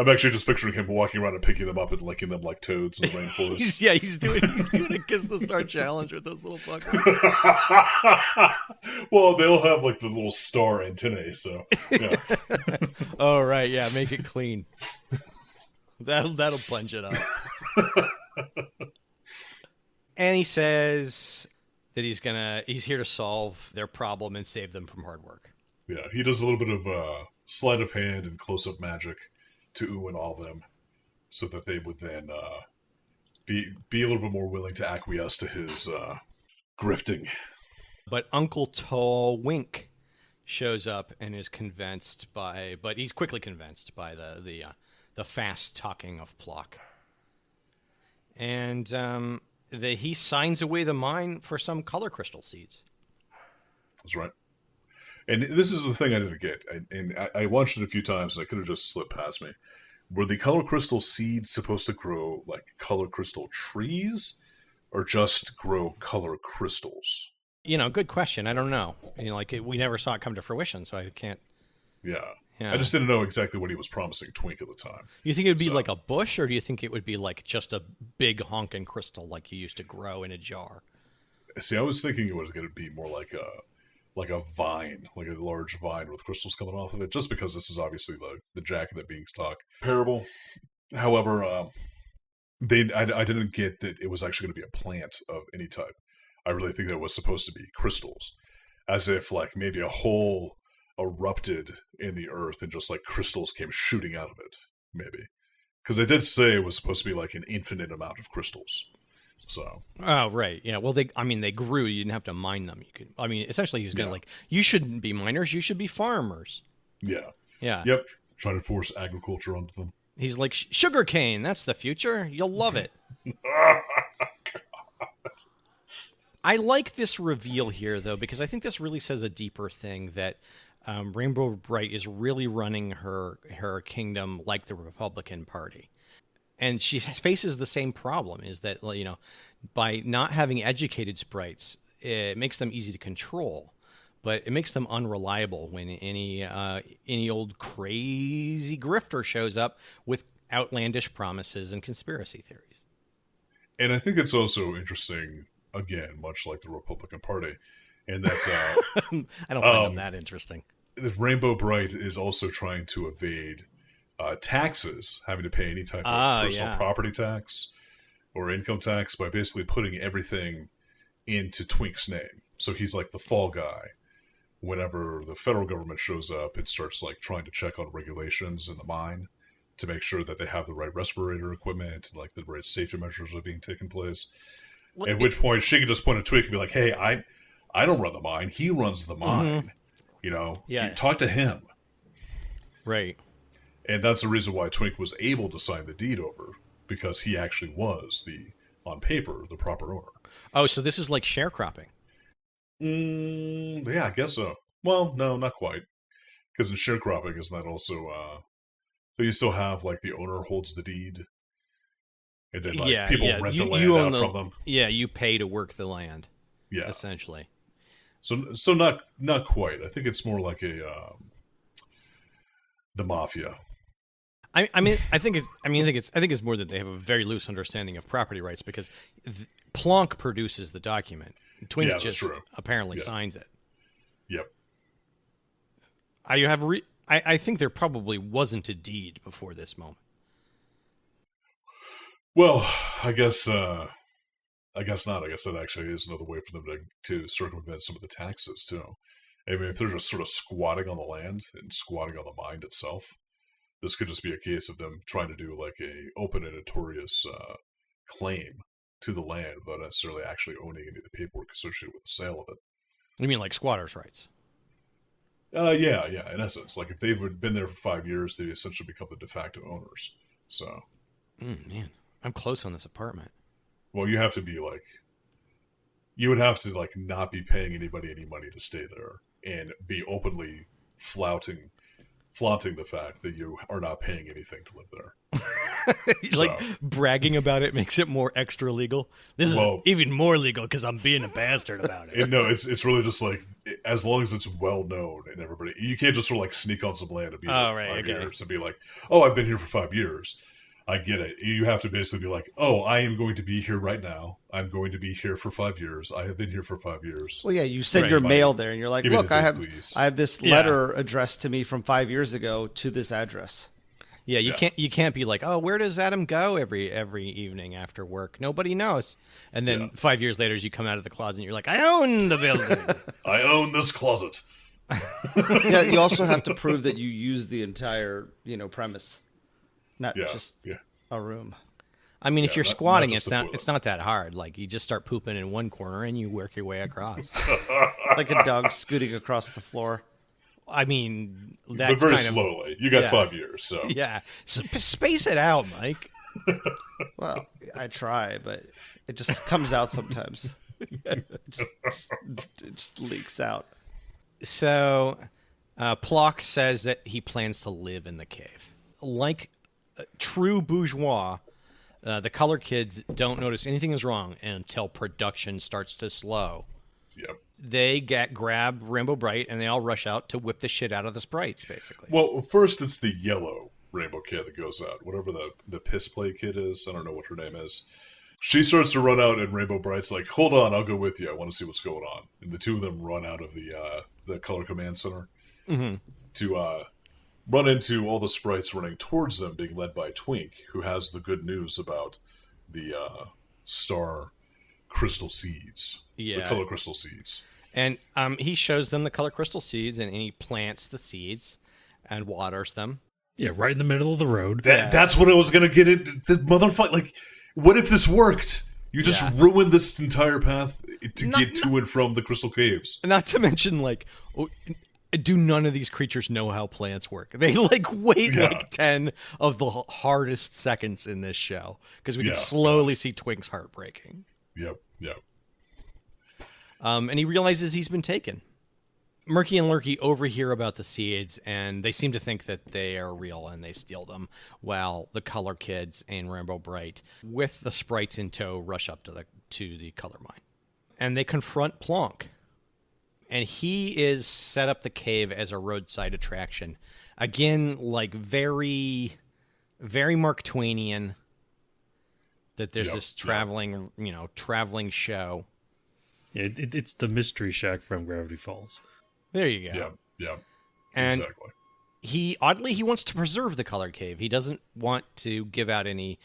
I'm actually just picturing him walking around and picking them up and licking them like toads in the rainforest. He's doing a Kiss the Star challenge with those little fuckers. Well, they'll have like the little star antennae, so yeah. Oh right, yeah, make it clean. That'll plunge it up. And he says that he's here to solve their problem and save them from hard work. Yeah, he does a little bit of sleight of hand and close-up magic to Ooh and all them, so that they would then be a little bit more willing to acquiesce to his grifting. But Uncle Tall Wink shows up and is but he's quickly convinced by the fast talking of Plock. And he signs away the mine for some color crystal seeds. That's right. And this is the thing I didn't get. And I watched it a few times and I could have just slipped past me. Were the color crystal seeds supposed to grow like color crystal trees or just grow color crystals? Good question. I don't know. We never saw it come to fruition, so I can't. Yeah. I just didn't know exactly what he was promising Twink at the time. You think it would be like a bush, or do you think it would be like just a big honking crystal like you used to grow in a jar? See, I was thinking it was going to be more like a vine, like a large vine with crystals coming off of it, just because this is obviously the Jack and the Beanstalk parable. However, I didn't get that it was actually going to be a plant of any type. I really think that it was supposed to be crystals, as if like maybe a hole erupted in the earth and just like crystals came shooting out of it, maybe. Because they did say it was supposed to be like an infinite amount of crystals. So. Oh, right. Yeah. Well, they grew. You didn't have to mine them. Essentially, he was going to you shouldn't be miners. You should be farmers. Yeah. Yeah. Yep. Trying to force agriculture onto them. He's like, sugar cane. That's the future. You'll love it. I like this reveal here, though, because I think this really says a deeper thing that Rainbow Brite is really running her kingdom like the Republican Party. And she faces the same problem, is that, by not having educated sprites, it makes them easy to control, but it makes them unreliable when any old crazy grifter shows up with outlandish promises and conspiracy theories. And I think it's also interesting, again, much like the Republican Party, and that I don't find them that interesting. Rainbow Brite is also trying to evade taxes, having to pay any type of personal property tax or income tax by basically putting everything into Twink's name. So he's like the fall guy. Whenever the federal government shows up, it starts like trying to check on regulations in the mine to make sure that they have the right respirator equipment, like the right safety measures are being taken place. At which point she can just point at Twink and be like, "Hey, I don't run the mine. He runs the mine. You talk to him." Right. And that's the reason why Twink was able to sign the deed over, because he actually was on paper, the proper owner. Oh, so this is like sharecropping. Yeah, I guess so. Well, no, not quite. Because in sharecropping, isn't that also, so you still have, like, the owner holds the deed, and then, like, people rent the land out from them. Yeah, you pay to work the land. Yeah. Essentially. So not quite. I think it's more like the mafia. I think it's more that they have a very loose understanding of property rights, because Plonk produces the document. Twink just apparently signs it. Yep. I think there probably wasn't a deed before this moment. Well, I guess not. I guess that actually is another way for them to circumvent some of the taxes too. I mean, if they're just sort of squatting on the land and squatting on the mine itself, this could just be a case of them trying to do like a open and notorious claim to the land without necessarily actually owning any of the paperwork associated with the sale of it. You mean like squatters' rights? Yeah. In essence, like if they've been there for 5 years, they essentially become the de facto owners. So, man, I'm close on this apartment. Well, you have to be like, you would have to like not be paying anybody any money to stay there and be openly flaunting the fact that you are not paying anything to live there. Like bragging about it makes it more extra legal. This is even more legal because I'm being a bastard about it. No, it's really just like, as long as it's well known and everybody, you can't just sort of like sneak on some land and be there for 5 years and be like, "Oh, I've been here for 5 years." I get it. You have to basically be like, "Oh, I am going to be here right now. I'm going to be here for 5 years. I have been here for 5 years." Well, yeah, you send your mail there, and you're like, "Look, I have this letter addressed to me from 5 years ago to this address." Yeah, you can't be like, oh, where does Adam go every evening after work? Nobody knows. And then 5 years later, you come out of the closet and you're like, I own the building. I own this closet. Yeah, you also have to prove that you use the entire, premise, not just a room. I mean, if you're squatting, not it's not that hard. Like, you just start pooping in one corner and you work your way across. Like a dog scooting across the floor. I mean, that's but very kind slowly. You got 5 years, so yeah. Space it out, Mike. Well, I try, but it just comes out sometimes. It just leaks out. So, Plock says that he plans to live in the cave. Like true bourgeois, the color kids don't notice anything is wrong until production starts to slow. Yep. They grab Rainbow Brite and they all rush out to whip the shit out of the sprites, basically. Well, first it's the yellow Rainbow kid that goes out. Whatever the piss play kid is. I don't know what her name is. She starts to run out and Rainbow Brite's like, hold on, I'll go with you. I want to see what's going on. And the two of them run out of the color command center to run into all the sprites running towards them, being led by Twink, who has the good news about the star crystal seeds. Yeah. The color crystal seeds. And he shows them the color crystal seeds, and he plants the seeds and waters them. Yeah, right in the middle of the road. That's what I was going to get at. The motherfucker, like, what if this worked? You just ruined this entire path to get to and from the crystal caves. Not to mention, like, do none of these creatures know how plants work? They, like, wait, 10 of the hardest seconds in this show, because we can slowly see Twink's heart breaking. Yep. And he realizes he's been taken. Murky and Lurky overhear about the seeds, and they seem to think that they are real, and they steal them, while the color kids and Rainbow Brite, with the sprites in tow, rush up to the color mine. And they confront Plonk. And he is set up the cave as a roadside attraction. Again, like, very, very Mark Twainian, that there's this traveling show. Yeah, it's the Mystery Shack from Gravity Falls. There you go. Yeah. And exactly. he wants to preserve the color cave. He doesn't want to give out any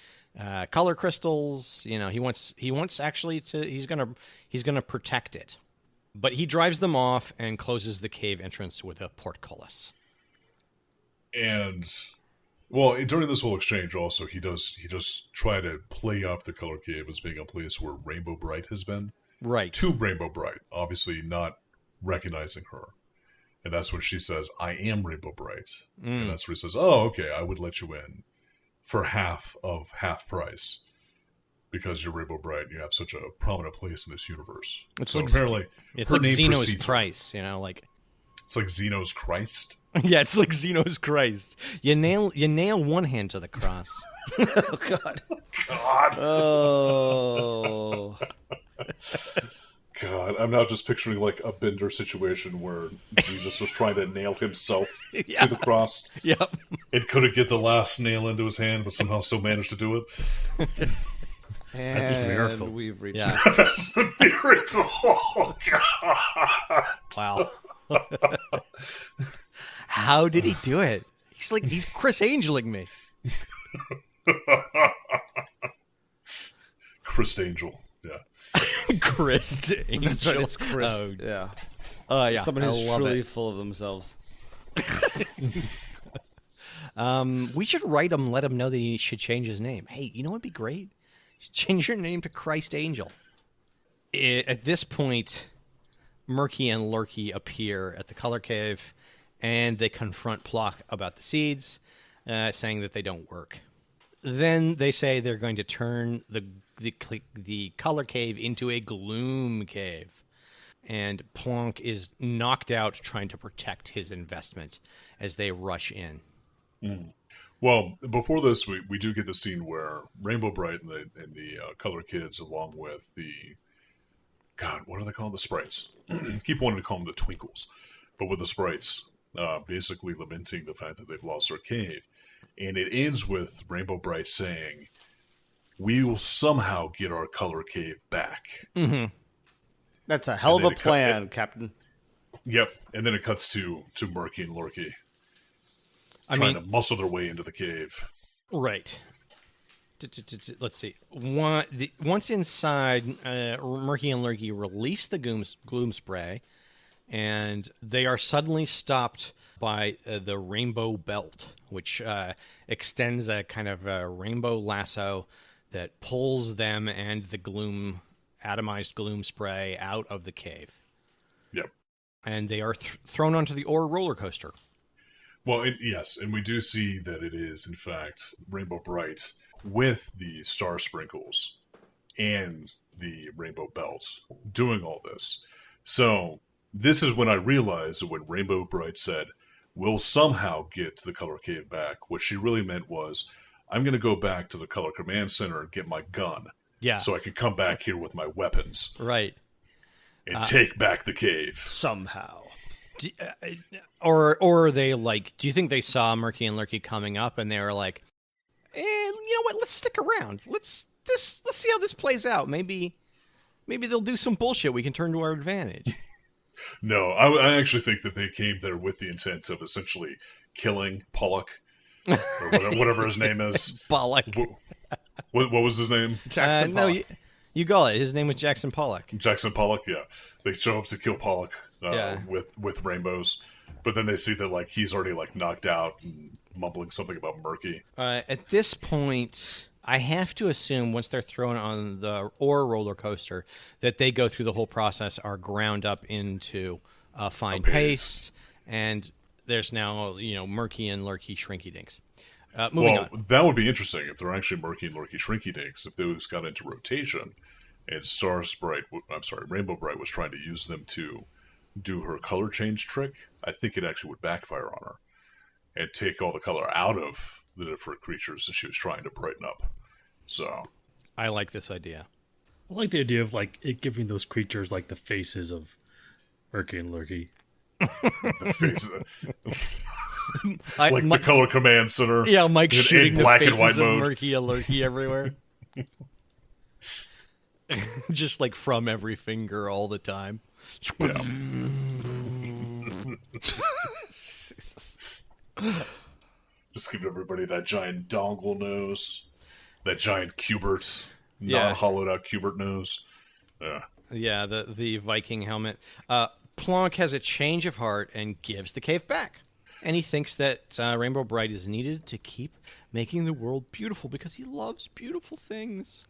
color crystals. He wants actually to. He's gonna protect it. But he drives them off and closes the cave entrance with a portcullis. And well, during this whole exchange, also he does try to play up the color cave as being a place where Rainbow Brite has been. Right. To Rainbow Brite, obviously not recognizing her. And that's when she says, I am Rainbow Brite. And that's where he says, oh, okay, I would let you in for half price. Because you're Rainbow Brite and you have such a prominent place in this universe. It's apparently it's her like name Zeno's precedes her. Price, like It's like Zeno's Christ. Yeah, it's like Zeno's Christ. You nail one hand to the cross. Oh, God. Oh. God, I'm now just picturing like a Bender situation where Jesus was trying to nail himself to the cross. Yep. And couldn't get the last nail into his hand, but somehow still managed to do it. That's a miracle. And we've reached That's the miracle. Oh, God. Wow. How did he do it? He's Chris Angeling me. Chris Angel. Yeah. Chris Angel. That's right, it's Chris. Oh. Yeah. Yeah. Someone who's truly it. full of themselves. We should write him, let him know that he should change his name. Hey, you know what'd be great? Change your name to Christ Angel. At this point, Murky and Lurky appear at the color cave, and they confront Plock about the seeds, saying that they don't work. Then they say they're going to turn the color cave into a gloom cave. And Plonk is knocked out trying to protect his investment as they rush in. Well, before this, we do get the scene where Rainbow Brite and the color kids, along with the... God, what are they called? The sprites. Keep wanting to call them the twinkles. But with the sprites, basically lamenting the fact that they've lost their cave. And it ends with Rainbow Brite saying, we will somehow get our color cave back. Mm-hmm. That's a hell of a plan, Captain. Yep. And then it cuts to Murky and Lurky. trying to muscle their way into the cave. Right. Let's see. Once inside, Murky and Lurky release the gloom spray, and they are suddenly stopped by the rainbow belt, which extends a kind of a rainbow lasso that pulls them and the atomized gloom spray out of the cave. Yep. And they are thrown onto the ore roller coaster. Well, yes, and we do see that it is, in fact, Rainbow Brite with the star sprinkles and the rainbow belt doing all this. So this is when I realized that when Rainbow Brite said, we'll somehow get to the Color Cave back, what she really meant was, I'm going to go back to the Color Command Center and get my gun. Yeah. So I can come back here with my weapons. Right. And take back the cave. Somehow. Or they like, do you think they saw Murky and Lurky coming up and they were like, you know what, let's stick around. Let's see how this plays out. Maybe they'll do some bullshit we can turn to our advantage. No, I actually think that they came there with the intent of essentially killing Pollock, or whatever his name is. Pollock. What was his name? Jackson No, Pollock. you got it. His name was Jackson Pollock. Jackson Pollock, yeah. They show up to kill Pollock with rainbows, but then they see that like he's already like knocked out and mumbling something about Murky. At this point, I have to assume once they're thrown on the ore roller coaster that they go through the whole process, are ground up into fine paste, and there's now Murky and Lurky Shrinky Dinks. Moving on. That would be interesting if they're actually Murky and Lurky Shrinky Dinks, if those got into rotation, and Rainbow Brite was trying to use them to do her color change trick. I think it actually would backfire on her and take all the color out of the different creatures that she was trying to brighten up. So I like this idea. I like the idea of like it giving those creatures like the faces of Murky and Lurky. the faces, the Color Command Center. Yeah, Mike shooting the black faces and white of mode. Murky and Lurky everywhere. Just like from every finger all the time. Yeah. Just give everybody that giant dongle nose, that giant Cubert, non-hollowed out Cubert nose. Yeah, the Viking helmet. Plonk has a change of heart and gives the cave back. And he thinks that Rainbow Brite is needed to keep making the world beautiful because he loves beautiful things.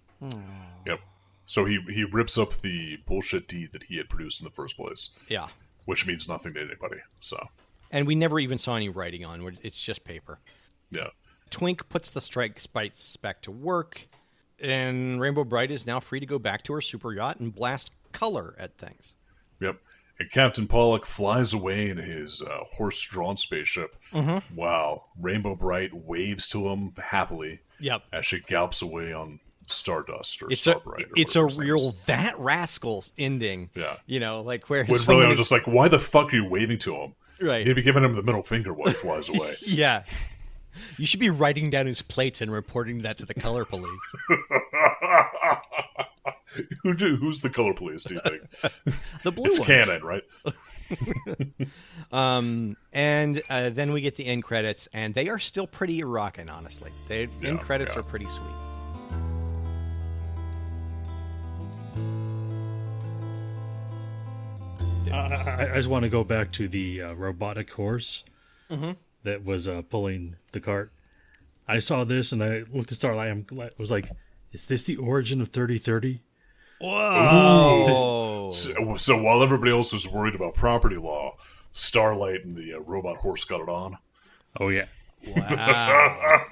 Yep. So he rips up the bullshit deed that he had produced in the first place. Yeah. Which means nothing to anybody. So. And we never even saw any writing on. It's just paper. Yeah. Twink puts the strike spites back to work, and Rainbow Brite is now free to go back to her super yacht and blast color at things. Yep. And Captain Pollock flies away in his horse-drawn spaceship. Mm-hmm. Wow. Rainbow Brite waves to him happily. Yep. As she gallops away on Stardust or It's Starbright. It's a real that rascals ending. Yeah. Like where when really I was just like, why the fuck are you waving to him? Right. You'd be giving him the middle finger while he flies away. Yeah. You should be writing down his plates and reporting that to the color police. Who's the color police, do you think? The blue it's ones. canon, right? And then we get the end credits, and they are still pretty rocking, honestly. The end credits are pretty sweet. I just want to go back to the robotic horse that was pulling the cart. I saw this and I looked at Starlight. I was like, "Is this the origin of 3030?" Whoa! So while everybody else was worried about property law, Starlight and the robot horse got it on. Oh yeah! Wow!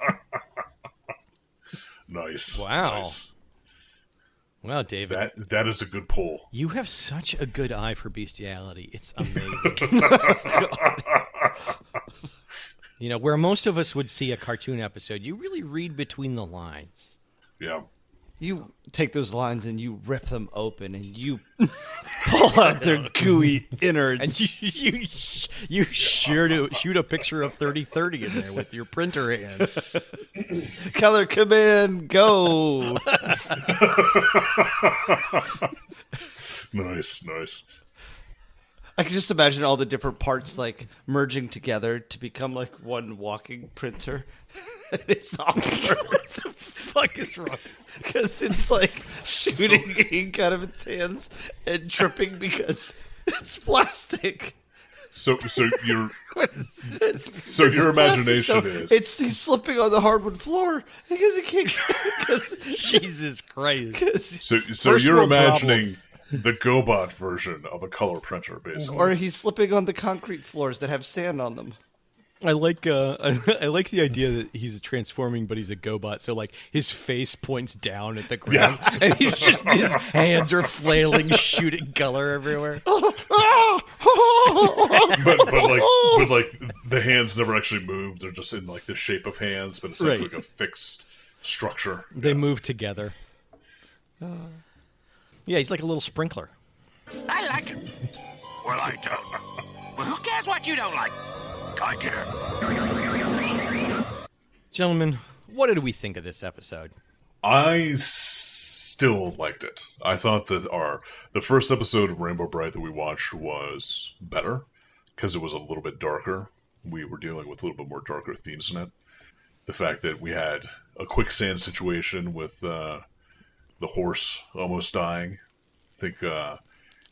Nice. Wow! Nice. Wow, David. That is a good pull. You have such a good eye for bestiality. It's amazing. Where most of us would see a cartoon episode, you really read between the lines. Yeah. You take those lines and you rip them open and you pull out their gooey innards. And you shoot a picture of 3030 in there with your printer hands. Color Command, go! Nice. I can just imagine all the different parts like merging together to become like one walking printer. It's awkward. What the fuck is wrong? Because it's like shooting ink out of its hands and tripping because it's plastic. So your It's your imagination plastic, is he's slipping on the hardwood floor because he can't. Because Jesus Christ. so First you're world imagining problems. the GoBot version of a color printer, basically. or he's slipping on the concrete floors that have sand on them. I like the idea that he's transforming, but he's a GoBot. So like his face points down at the ground, and his hands are flailing, shooting color everywhere. but like the hands never actually move. They're just in like the shape of hands, but it's Right. like a fixed structure. They move together. Yeah, he's like a little sprinkler. I like it. Well, I don't. Well, who cares what you don't like? I care. Gentlemen, what did we think of this episode? I still liked it. I thought that the first episode of Rainbow Brite that we watched was better because it was a little bit darker. We were dealing with a little bit more darker themes in it. The fact that we had a quicksand situation with the horse almost dying, I think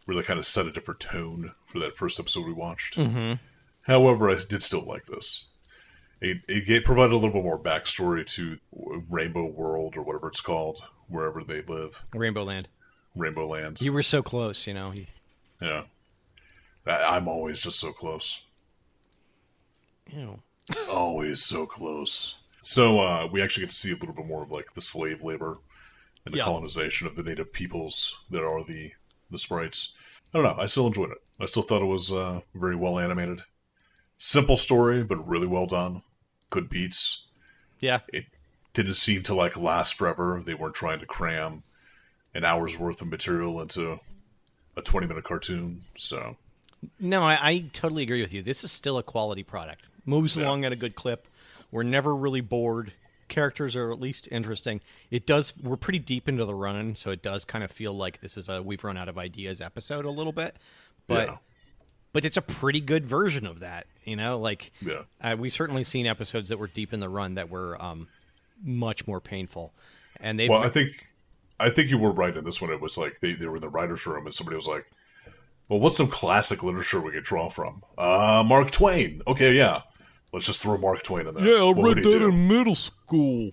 really kind of set a different tone for that first episode we watched. Mm-hmm. However, I did still like this. It provided a little bit more backstory to Rainbow World, or whatever it's called, wherever they live. Rainbow Land. Rainbow Land. You were so close, you know. Yeah. I'm always just so close. Ew. Always so close. So we actually get to see a little bit more of like the slave labor and the colonization of the native peoples that are the sprites. I don't know. I still enjoyed it. I still thought it was very well animated. Simple story, but really well done. Good beats. Yeah. It didn't seem to like last forever. They weren't trying to cram an hour's worth of material into a 20-minute cartoon. So No, I totally agree with you. This is still a quality product. Moves along at a good clip. We're never really bored. Characters are at least interesting. We're pretty deep into the run, so it does kind of feel like this is a we've run out of ideas episode a little bit. But it's a pretty good version of that, you know? Like, we've certainly seen episodes that were deep in the run that were much more painful. And I think you were right in this one. It was like they were in the writer's room and somebody was like, well, what's some classic literature we could draw from? Mark Twain. Okay, yeah. Let's just throw Mark Twain in there. Yeah, I What would read he that do? in middle school.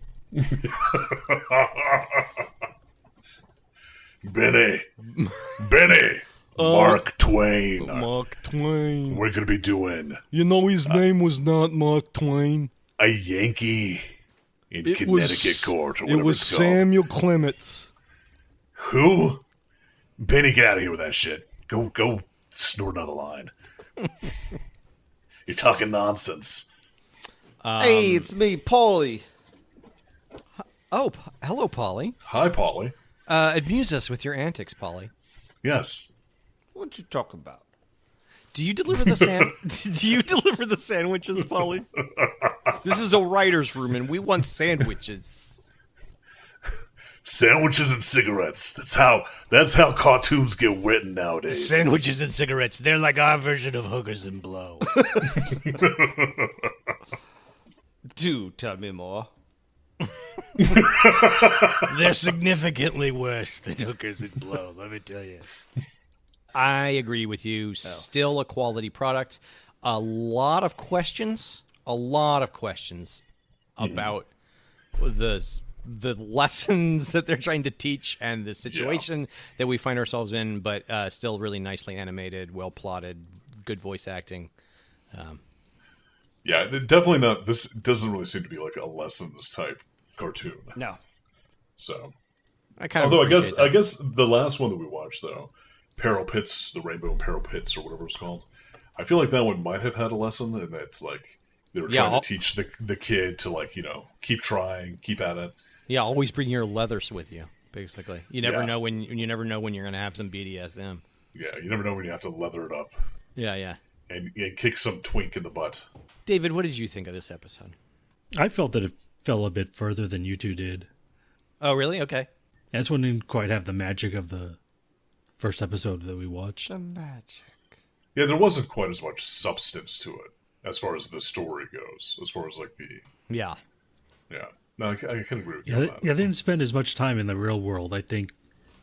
Benny. Mark Twain. Mark Twain. We're going to be doing You know his name was not Mark Twain. a Yankee in It Connecticut court, or It whatever was it's called. Samuel Clements. Who? Benny, get out of here with that shit. Go snort another line. You're talking nonsense. Hey, it's me, Paulie. Oh, hello, Polly. Hi, Polly. Amuse us with your antics, Polly. Yes. What you talk about? Do you deliver the Do you deliver the sandwiches, Polly? This is a writer's room, and we want sandwiches. Sandwiches and cigarettes. That's how cartoons get written nowadays. Sandwiches and cigarettes. They're like our version of hookers and blow. Do tell me more. They're significantly worse than hookers and blow, let me tell you. I agree with you. Still a quality product. A lot of questions about the lessons that they're trying to teach and the situation that we find ourselves in, but still really nicely animated, well plotted, good voice acting. Yeah, definitely not. This doesn't really seem to be like a lessons type cartoon. No. So, I kind although of I guess the last one that we watched though, Peril Pits, the Rainbow and Peril Pits, or whatever it's called, I feel like that one might have had a lesson in that, like they were trying to teach the kid to like keep trying, keep at it. Yeah, always bring your leathers with you. Basically, you never know when you're going to have some BDSM. Yeah, you never know when you have to leather it up. Yeah. And kick some twink in the butt. David, what did you think of this episode? I felt that it fell a bit further than you two did. Oh, really? Okay. This one didn't quite have the magic of the first episode that we watched. The magic. Yeah, there wasn't quite as much substance to it as far as the story goes. As far as like the Yeah. No, I can agree with you Yeah, on that. they didn't spend as much time in the real world. I think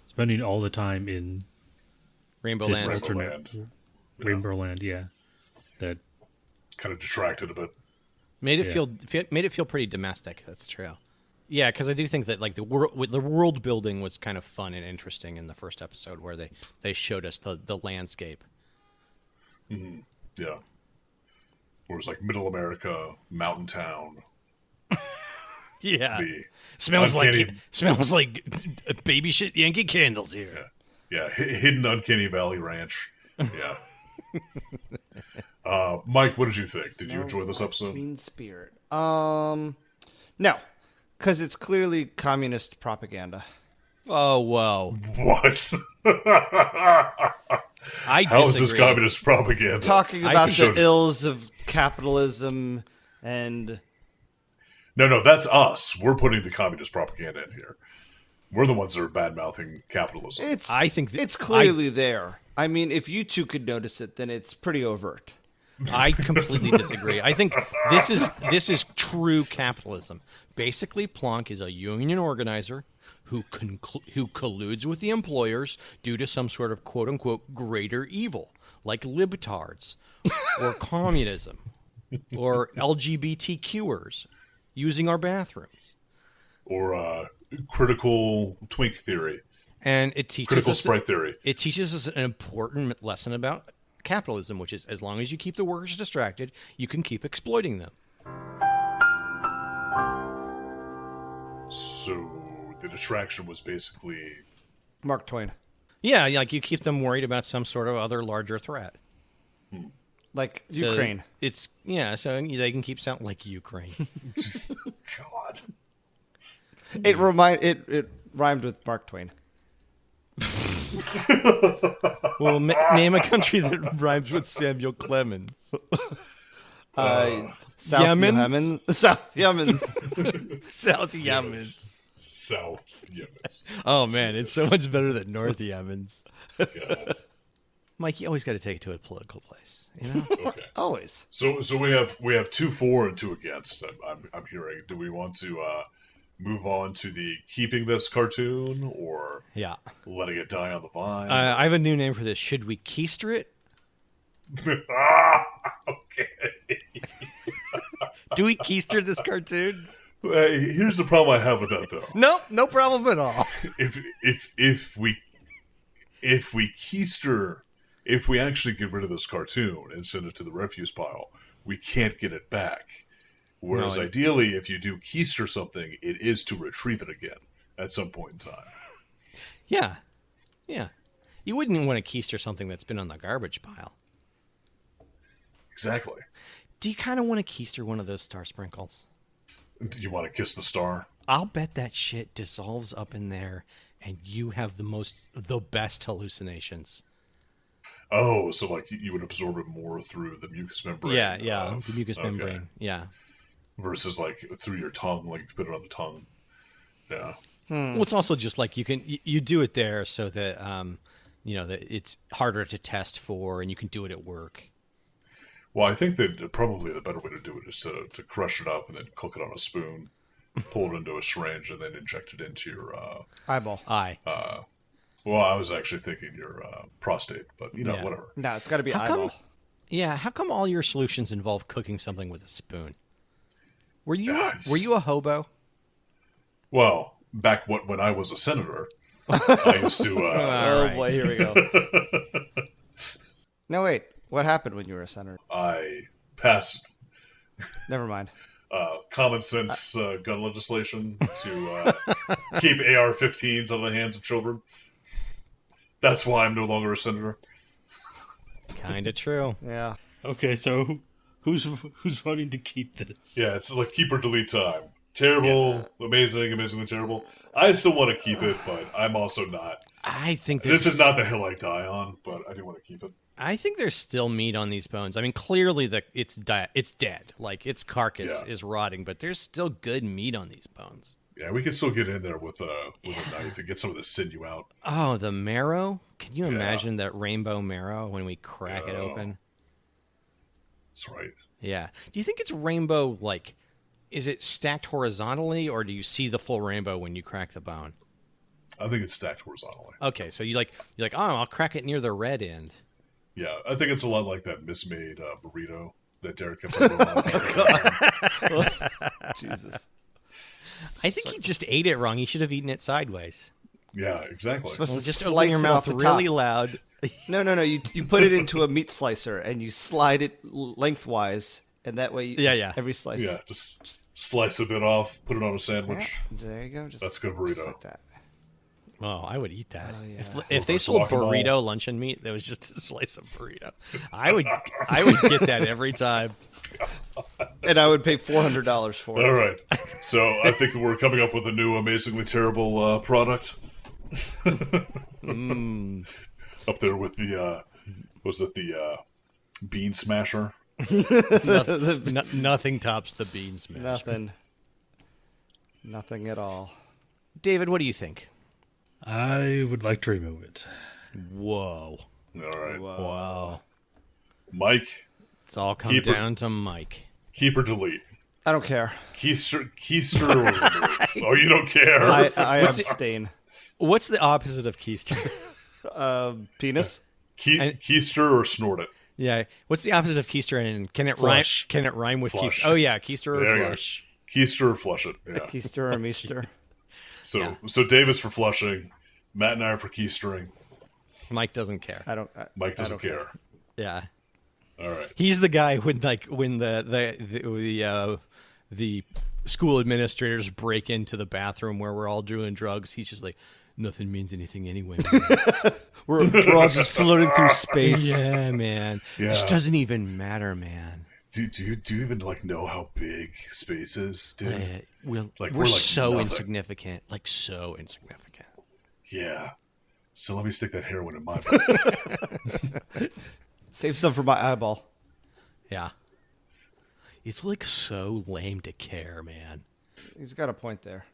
spending all the time in Rainbow this Land. Rainbow alternate Land. Rainbow Land, yeah. That Kind of detracted a bit. Made it feel pretty domestic. That's true. Yeah, because I do think that like the world building was kind of fun and interesting in the first episode where they showed us the landscape. Yeah. Whereas like Middle America, Mountain Town, Yeah, the smells uncanny- like baby shit Yankee candles here. yeah, hidden Uncanny Valley Ranch. Yeah. Mike, what did you think? Did you enjoy this episode? Teen Spirit. No, because it's clearly communist propaganda. Oh whoa! What? I How is this disagree. communist propaganda? Talking I about think the ills of capitalism and No, that's us. We're putting the communist propaganda in here. We're the ones that are bad-mouthing capitalism. I think it's clearly there. I mean, if you two could notice it, then it's pretty overt. I completely disagree. I think this is true capitalism. Basically, Planck is a union organizer who colludes with the employers due to some sort of quote unquote greater evil, like libtards, or communism, or LGBTQers using our bathrooms. Or critical twink theory. And it teaches Critical us sprite theory. It teaches us an important lesson about capitalism, which is as long as you keep the workers distracted, you can keep exploiting them. So the distraction was basically Mark Twain. Yeah, like you keep them worried about some sort of other larger threat. Like So Ukraine. It's so they can keep sounding like Ukraine. God. It rhymed with Mark Twain. Well, name a country that rhymes with Samuel Clemens. South Yemen's? Yemen. South Yemen's. South Yemen. South Yemen. Oh man, it's so much better than North Yemen's. God. Mike, you always got to take it to a political place, you know? Okay. Always. So we have 2 for and 2 against. I'm hearing. Do we want to move on to the keeping this cartoon or Yeah. letting it die on the vine? I have a new name for this. Should we keister it? Okay. Do we keister this cartoon? Hey, here's the problem I have with that though. Nope, no problem at all. If we keister, if we actually get rid of this cartoon and send it to the refuse pile, we can't get it back. Whereas No, ideally, if you do keister something, it is to retrieve it again at some point in time. Yeah. Yeah. You wouldn't want to keister something that's been on the garbage pile. Exactly. Do you kind of want to keister one of those star sprinkles? Do you want to kiss the star? I'll bet that shit dissolves up in there and you have the best hallucinations. Oh, so like you would absorb it more through the mucous membrane. Yeah, the mucous membrane. Yeah. Versus like through your tongue, like if you put it on the tongue. Yeah. Well, it's also just like you do it there so that that it's harder to test for and you can do it at work. Well, I think that probably the better way to do it is to crush it up and then cook it on a spoon, pull it into a syringe, and then inject it into your Eyeball. Eye. well, I was actually thinking your prostate, but Yeah. whatever. No, it's got to be How come- eyeball. Yeah, how come all your solutions involve cooking something with a spoon? Were you Yes. a hobo? Well, back when I was a senator, I used to. Oh right. boy, here we go. No, wait. What happened when you were a senator? I passed Never mind. common sense gun legislation to keep AR-15s out of the hands of children. That's why I'm no longer a senator. Kind of true. Yeah. okay, so who's voting to keep this? Yeah, it's like keep or delete time. Terrible, amazingly terrible. I still want to keep it, but I'm also not. I think This is not the hill I die on, but I do want to keep it. I think there's still meat on these bones. I mean, clearly it's dead. Like its carcass Yeah. is rotting, but there's still good meat on these bones. Yeah, we can still get in there with a knife and get some of the sinew out. Oh, the marrow. Can you Yeah. imagine that rainbow marrow when we crack it open? That's right. Yeah. Do you think it's rainbow, like, is it stacked horizontally, or do you see the full rainbow when you crack the bone? I think it's stacked horizontally. Okay, so you're like, oh, I'll crack it near the red end. Yeah, I think it's a lot like that mismade burrito that Derek kept on. Jesus. I think he just ate it wrong. He should have eaten it sideways. Yeah, exactly. Supposed to Just slice open your it mouth off the really top. loud. No. You put it into a meat slicer and you slide it lengthwise, and that way, every slice. Yeah, just slice a bit off, put it on a sandwich. There you go. Just, That's good just burrito. like that. Oh, I would eat that. Oh, yeah. If they Versus sold guacamole. burrito luncheon meat, that was just a slice of burrito. I would get that every time. And I would pay $400 for it. All right. So I think we're coming up with a new amazingly terrible product. Up there with the was it the bean smasher? Nothing tops the bean smash. Nothing at all. David, what do you think? I would like to remove it. Whoa. All right. Wow. Mike, It's all come Keep her- down to Mike. keep or delete? I don't care. Keister or remove? Oh, you don't care? I abstain. What's the opposite of keister? Penis? Keister or snort it? Yeah. What's the opposite of keister? And can it Flush. rhyme? Can it rhyme with Flush. keister? Oh yeah, keister or There you go. flush. Keister or flush it? Yeah. Keister or meester? So David's for flushing. Matt and I are for keistering. Mike doesn't care. Mike doesn't care. Yeah. All right. He's the guy when the school administrators break into the bathroom where we're all doing drugs. He's just like, nothing means anything anyway. We're all just floating through space. Yeah, man. Yeah. This doesn't even matter, man. Do you even know how big space is, dude? We're like so nothing. insignificant. Like so insignificant. Yeah. So let me stick that heroin in my butt. Save some for my eyeball. Yeah. It's like so lame to care, man. He's got a point there.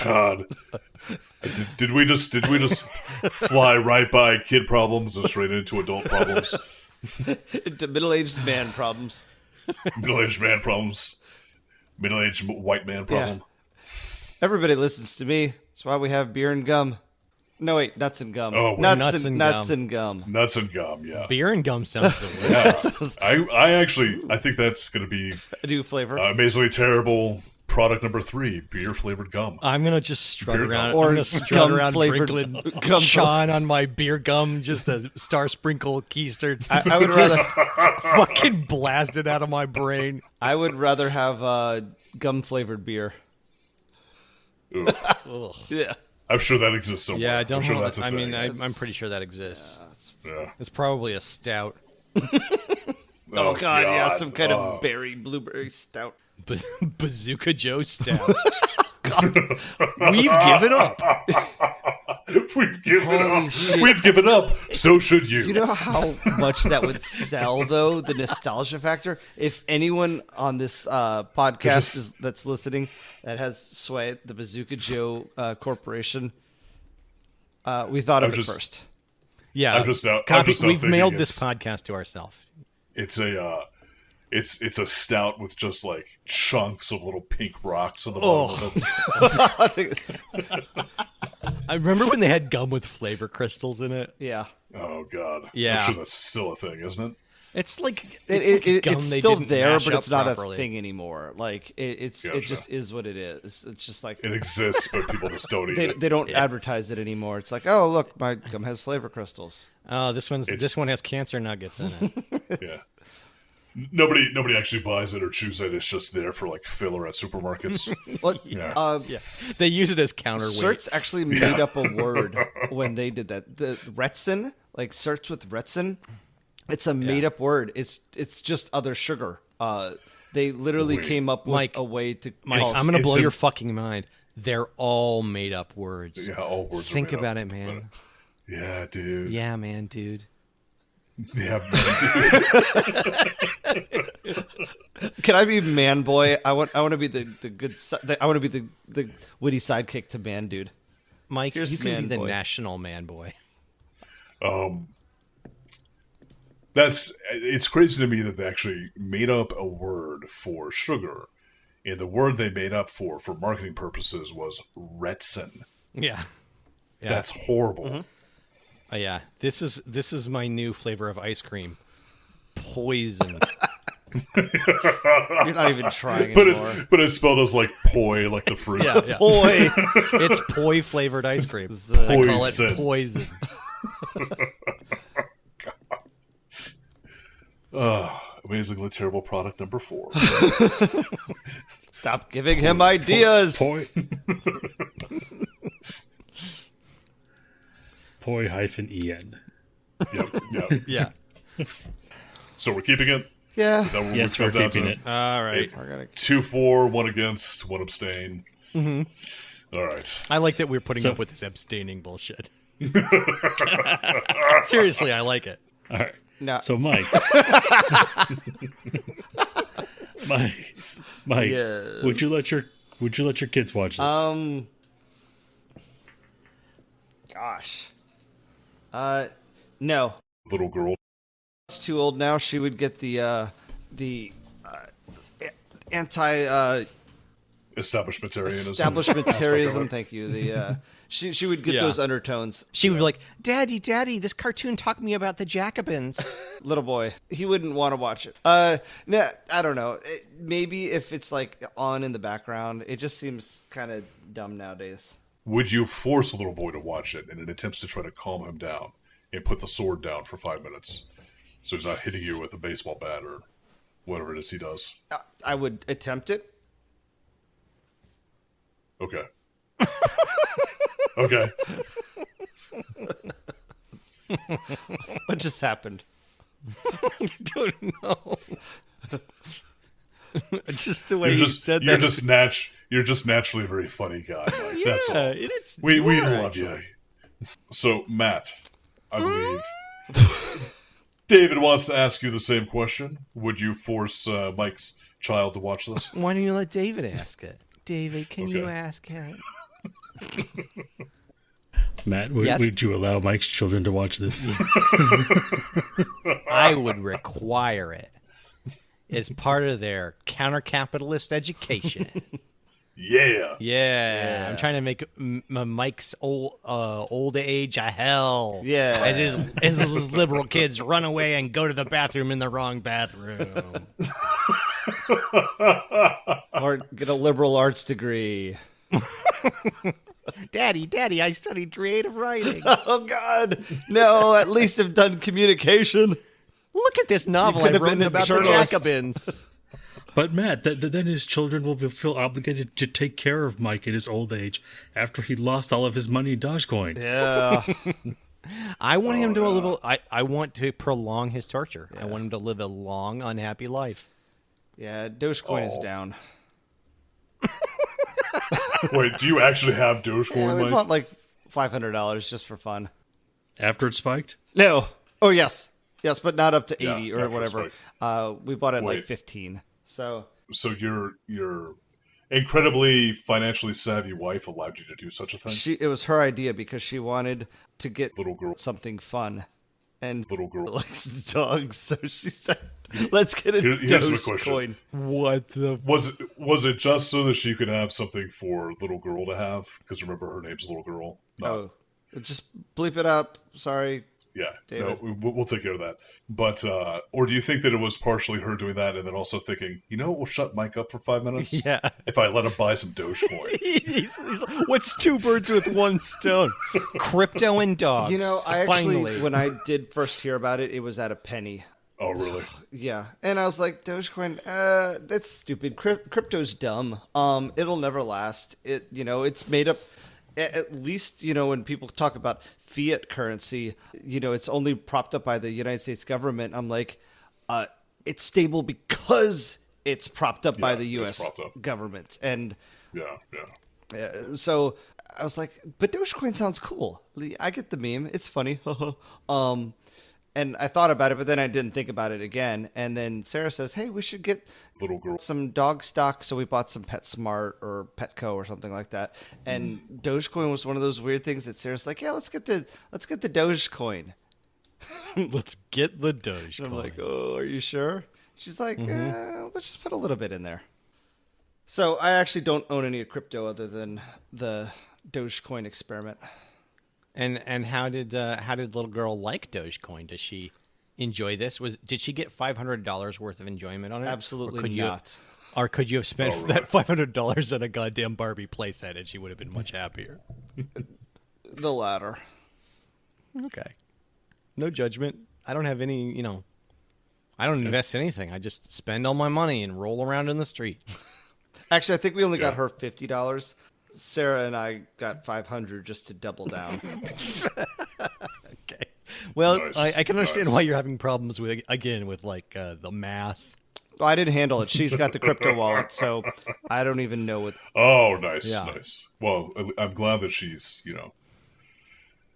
God. Did we just fly right by kid problems and straight into adult problems? Into middle-aged man problems. Middle-aged man problems. Middle-aged white man problem. Everybody listens to me. That's why we have beer and gum. No, wait, nuts and gum. Oh, wait. nuts and gum. Nuts and gum, yeah. Beer and gum sounds delicious. Yeah. I think that's going to be A new flavor. amazingly terrible product number 3, beer flavored gum. I'm gonna just strut Beer around. gum. I'm Or gonna strut around gum-flavored sprinkling gum. Sean on my beer gum, just a star sprinkle keister. I would rather Fucking blasted out of my brain. have gum-flavored beer. Oof. Yeah. I'm sure that exists somewhere. Yeah, don't. I'm sure hold that's it. a I thing. mean, I'm pretty sure that exists. Yeah. It's probably a stout. Oh, God, yeah, God. some kind of blueberry stout. Bazooka Joe stout. We've given up. We've given Holy up. shit. We've given up. So should you. You know how much that would sell, though, the nostalgia factor? If anyone on this podcast that's listening that has sway, the Bazooka Joe Corporation, we thought of it first. Yeah, I'm just now We've thinking mailed this podcast to ourselves. It's a it's a stout with just like chunks of little pink rocks on the bottom of it. I remember when they had gum with flavor crystals in it. Yeah. Oh God. Yeah. I'm sure that's still a thing, isn't it? It's like It's still there, but it's not properly. a thing anymore. Like it just is what it is. It's just like It exists, but people just don't eat it. they don't advertise it anymore. It's like, oh look, my gum has flavor crystals. Oh, this one has cancer nuggets in it. Yeah. Nobody actually buys it or chews it. It's just there for like filler at supermarkets. What? Yeah. Yeah, they use it as counterweight. Certs actually made up a word when they did that. The Retsin, like Certs with Retsin, it's a made up word. It's just other sugar. They literally Wait. came up with Mike, a way to. Mike, It's- I'm gonna blow it's a- your fucking mind. They're all made up words. Yeah, all words Think are made about up, it, man. but- yeah, dude. Yeah, man, dude. Yeah, man, dude. Can I be man boy? I want to be the good. I want to be the witty sidekick to man dude. Mike, Here's you can man be the boy. national man boy. It's crazy to me that they actually made up a word for sugar, and the word they made up for marketing purposes was retsin. Yeah. That's horrible. Yeah. This is my new flavor of ice cream. Poison. You're not even trying But anymore. it's spelled as like poi, like the fruit. Yeah. Boy, It's poi flavored ice cream. I call Poison. it poison. Amazingly terrible product number 4. stop giving him ideas. Poi. Poi-en. Yep. Yeah. So we're keeping it? Yeah. Is that what Yes, we're we're down keeping to? it. All right. We're gonna 2-4, 1 against, 1 abstain. All right. I like that we're putting So- up with this abstaining bullshit. Seriously, I like it. All right. No. So, Mike. Mike. Yes. Would you let your kids watch this? Gosh. No. Little girl. It's too old now. She would get the anti Establishmentarianism. establishmentarianism. Thank you. The she would get Yeah. those undertones. She would be like, Daddy, this cartoon taught me about the Jacobins. Little boy, he wouldn't want to watch it. No, I don't know. Maybe if it's like on in the background, it just seems kind of dumb nowadays. Would you force a little boy to watch it in an attempt to try to calm him down and put the sword down for 5 minutes so he's not hitting you with a baseball bat or whatever it is he does? I would attempt it. Okay. Okay. What just happened? I don't know. Just the way You're you just said you're that. just naturally a very funny guy. Mike. That's all. It's We you are, love you. actually. So Matt, I believe David wants to ask you the same question. Would you force Mike's child to watch this? Why don't you let David ask it? David, can you Okay. ask him? Matt, Yes. would you allow Mike's children to watch this? I would require it as part of their counter-capitalist education. Yeah. Yeah, I'm trying to make Mike's old age a hell. Yeah. as his liberal kids run away and go to the bathroom in the wrong bathroom. Or get a liberal arts degree. Daddy, I studied creative writing. Oh God, no! At least I've done communication. Look at this novel could I have wrote been a about the journalist. Jacobins. But Matt, then his children will feel obligated to take care of Mike in his old age after he lost all of his money in Dogecoin. Yeah, I want him to live. I want to prolong his torture. I want him to live a long, unhappy life. yeah. Dogecoin is Oh. down. Wait, do you actually have Yeah, Dogecoin, we Mike? bought like $500 just for fun. After it spiked? No. Oh yes, but not up to Yeah, 80 or after whatever. it's We bought it at like Wait. 15. So So your incredibly financially savvy wife allowed you to do such a thing? it was her idea because she wanted to get Little girl. something fun, and Little girl. likes dogs. So she said, "Let's get a Here's my question. Dogecoin." What the? Was it just so that she could have something for little girl to have? Because remember, her name's Little Girl. No. Oh, just bleep it up. Sorry. Yeah, David. no, we'll take care of that. But, or do you think that it was partially her doing that and then also thinking, you know, we'll shut Mike up for 5 minutes Yeah. if I let him buy some Dogecoin? He's like, what's two birds with one stone? Crypto and dogs. You know, I actually, Finally. when I did first hear about it, it was at a penny. Oh, really? Yeah, and I was like, Dogecoin, that's stupid. Crypto's dumb. It'll never last. It's made up. At least, when people talk about fiat currency, it's only propped up by the United States government. I'm like, it's stable because it's propped up by Yeah, the it's U.S. propped up. government. And Yeah. so I was like, but Dogecoin sounds cool. I get the meme. It's funny. And I thought about it, but then I didn't think about it again. And then Sarah says, hey, we should get Little girl. some dog stock. So we bought some PetSmart or Petco or something like that. And Dogecoin was one of those weird things that Sarah's like, yeah, let's get the Dogecoin. Let's get the Doge. And I'm like, oh, are you sure? She's like, let's just put a little bit in there. So I actually don't own any crypto other than the Dogecoin experiment. And how did little girl like Dogecoin? Does she enjoy this? Did she get $500 worth of enjoyment on it? Absolutely not. Or could you have spent that $500 on a goddamn Barbie playset and she would have been much happier? The latter. Okay. No judgment. I don't have any, I don't invest anything. I just spend all my money and roll around in the street. Actually, I think we only got her $50. Sarah and I got $500 just to double down. Okay. Well, Nice. I can understand why you're having problems with the math. Well, I didn't handle it. She's got the crypto wallet, so I don't even know what. Oh, nice, Yeah. nice. Well, I'm glad that she's,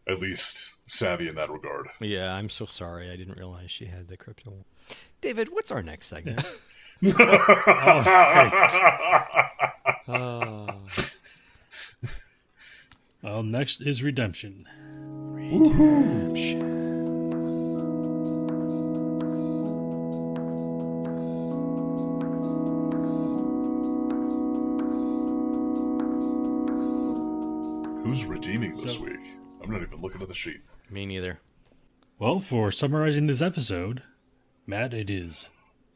at least savvy in that regard. Yeah, I'm so sorry. I didn't realize she had the crypto. David, what's our next segment? Next is redemption. Who's redeeming this week? I'm not even looking at the sheet. Me neither. Well, for summarizing this episode, Matt, it is.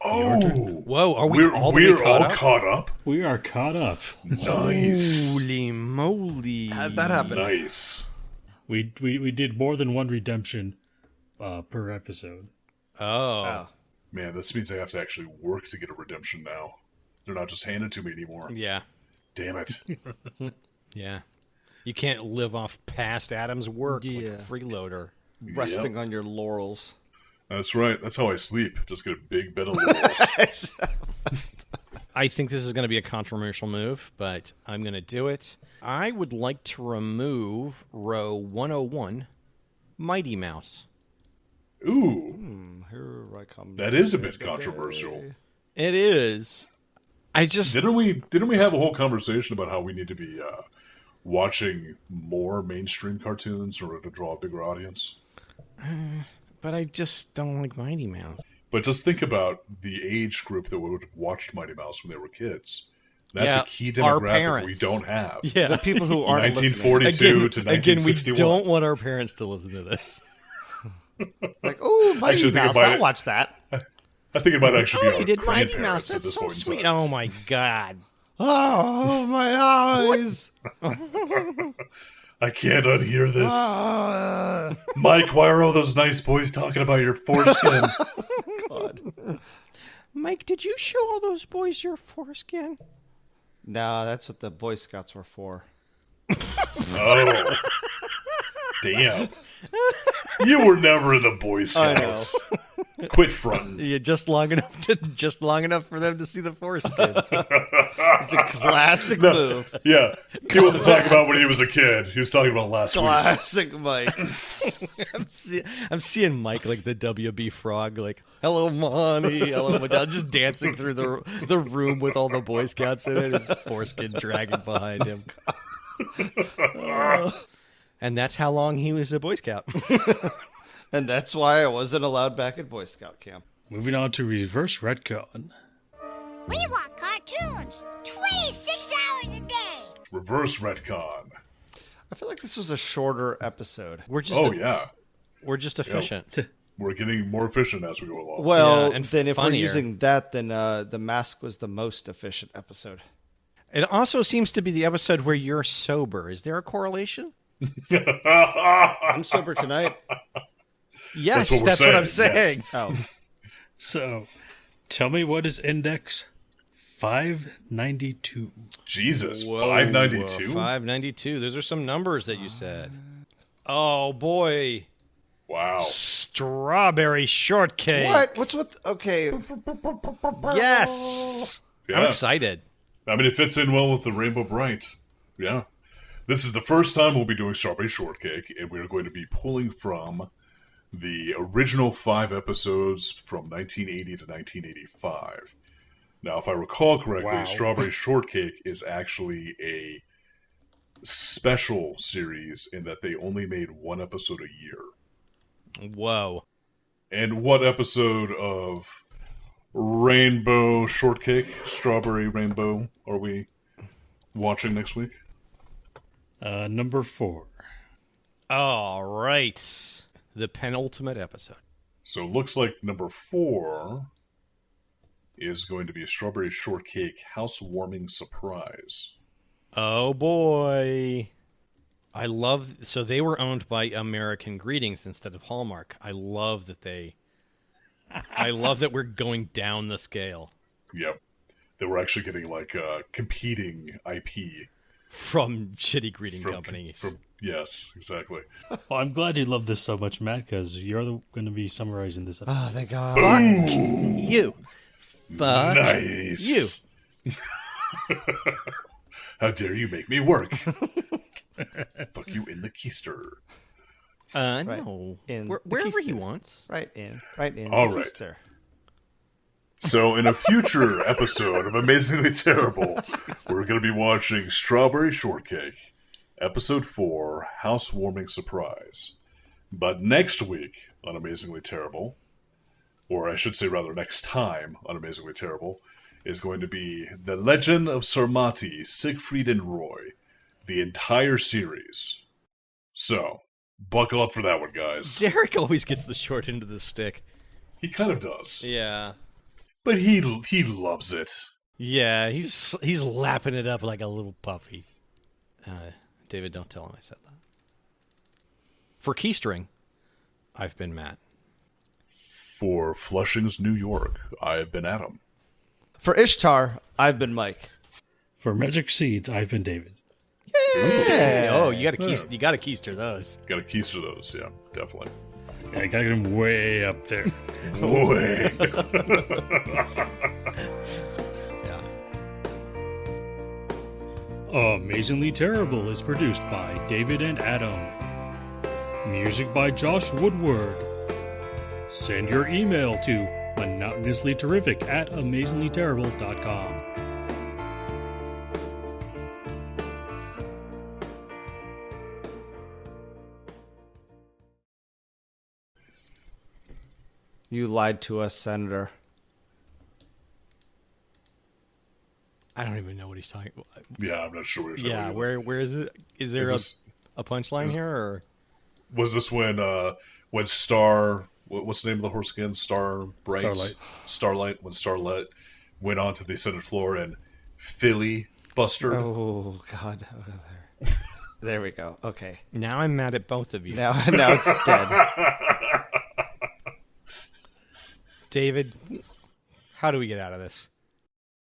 Oh, Whoa, are we're all caught up? caught up. We are caught up. Nice, Holy moly. How'd that happen? nice. We did more than one redemption per episode. Oh. Man, this means I have to actually work to get a redemption now. They're not just handed to me anymore. Yeah. Damn it. Yeah. You can't live off past Adam's work like Yeah. a freeloader. Resting on your laurels. That's right. That's how I sleep. Just get a big bed of laurels. I think this is going to be a controversial move, but I'm going to do it. I would like to remove row 101, Mighty Mouse. Ooh, Here I come. that is a bit controversial. It is. I just... Didn't we have a whole conversation about how we need to be watching more mainstream cartoons in order to draw a bigger audience? But I just don't like Mighty Mouse. But just think about the age group that would have watched Mighty Mouse when they were kids. That's Yeah, a key our demographic parents. we don't have. Yeah. The people who aren't listening. 1942 to Again, we 1961. don't want our parents to listen to this. Like, oh, Mighty Actually, think Mouse, about I'll it. watch that. I think it might actually be You our did Mighty grandparents Mouse. at this That's so point in sweet. time. Oh, my God. Oh, my eyes. I can't unhear this. Mike, why are all those nice boys talking about your foreskin? God. Mike, did you show all those boys your foreskin? No, that's what the Boy Scouts were for. Oh. Damn. You were never in the Boy I know. Scouts. Quit fronting. Yeah, just long enough for them to see the foreskin. It's a classic move. Yeah. He wasn't talking about when he was a kid. He was talking about last week. Classic Mike. I'm seeing Mike like the WB Frog, like "Hello, Monty, hello, my dad," just dancing through the room with all the Boy Scouts in it, his foreskin dragging behind him. And that's how long he was a Boy Scout. And that's why I wasn't allowed back at Boy Scout camp. Moving on to reverse retcon. We want cartoons 26 hours a day. Reverse retcon. I feel like this was a shorter episode. We're just Oh, yeah. we're just efficient. We're getting more efficient as we go along. Well, Yeah, and then if funnier. we're using that, then the mask was the most efficient episode. It also seems to be the episode where you're sober. Is there a correlation? I'm sober tonight. Yes, what we're that's what I'm saying, saying. yes. Oh, So, tell me what is index 592? Jesus, 592? 592. Those are some numbers that you said. Oh, boy. Wow. Strawberry shortcake. what? What's with? Okay, Yes. I'm Yeah. excited. I mean, it fits in well with the Rainbow Brite. Yeah. This is the first time we'll be doing Strawberry Shortcake, and we're going to be pulling from the original 5 episodes from 1980 to 1985. Now, if I recall correctly, Wow. Strawberry Shortcake is actually a special series in that they only made 1 episode a year. Whoa. And what episode of Rainbow Shortcake, Strawberry Rainbow, are we watching next week? Number 4. All right. The penultimate episode. So it looks like number 4 is going to be a Strawberry Shortcake housewarming surprise. Oh boy. So they were owned by American Greetings instead of Hallmark. I love that we're going down the scale. Yep. They were actually getting like competing IP From shitty greeting companies. Yes, exactly. Well, I'm glad you love this so much, Matt, because you're going to be summarizing this episode. Oh, thank God. Fuck you. Fuck Nice. you. How dare you make me work? Fuck you in the keister. No. In the Wherever keister. he wants. Right in. All the right. keister. So, in a future episode of Amazingly Terrible, we're going to be watching Strawberry Shortcake, Episode 4, Housewarming Surprise. But next week on Amazingly Terrible, or I should say rather next time on Amazingly Terrible, is going to be The Legend of Sarmati, Siegfried and Roy, the entire series. So, buckle up for that one, guys. Derek always gets the short end of the stick. He kind of does. Yeah. But he loves it. Yeah, he's lapping it up like a little puppy. David, don't tell him I said that. For Keystring, I've been Matt. For Flushing's New York, I've been Adam. For Ishtar, I've been Mike. For Magic Seeds, I've been David. Oh, you got to keister those. Got to keister those, yeah, definitely. Yeah, I got to get him way up there. Boy. Yeah. Amazingly Terrible is produced by David and Adam. Music by Josh Woodward. Send your email to monotonouslyterrific@amazinglyterrible.com. You lied to us, Senator. I don't even know what he's talking about. Yeah, I'm not sure what you're Yeah, talking about. where is it? Is there a punchline here? Or Was this when Star... What's the name of the horse again? Starlight. When Starlight went onto the Senate floor and Philly Buster. Oh, God. There we go. Okay. now I'm mad at both of you. Now it's dead. David, how do we get out of this?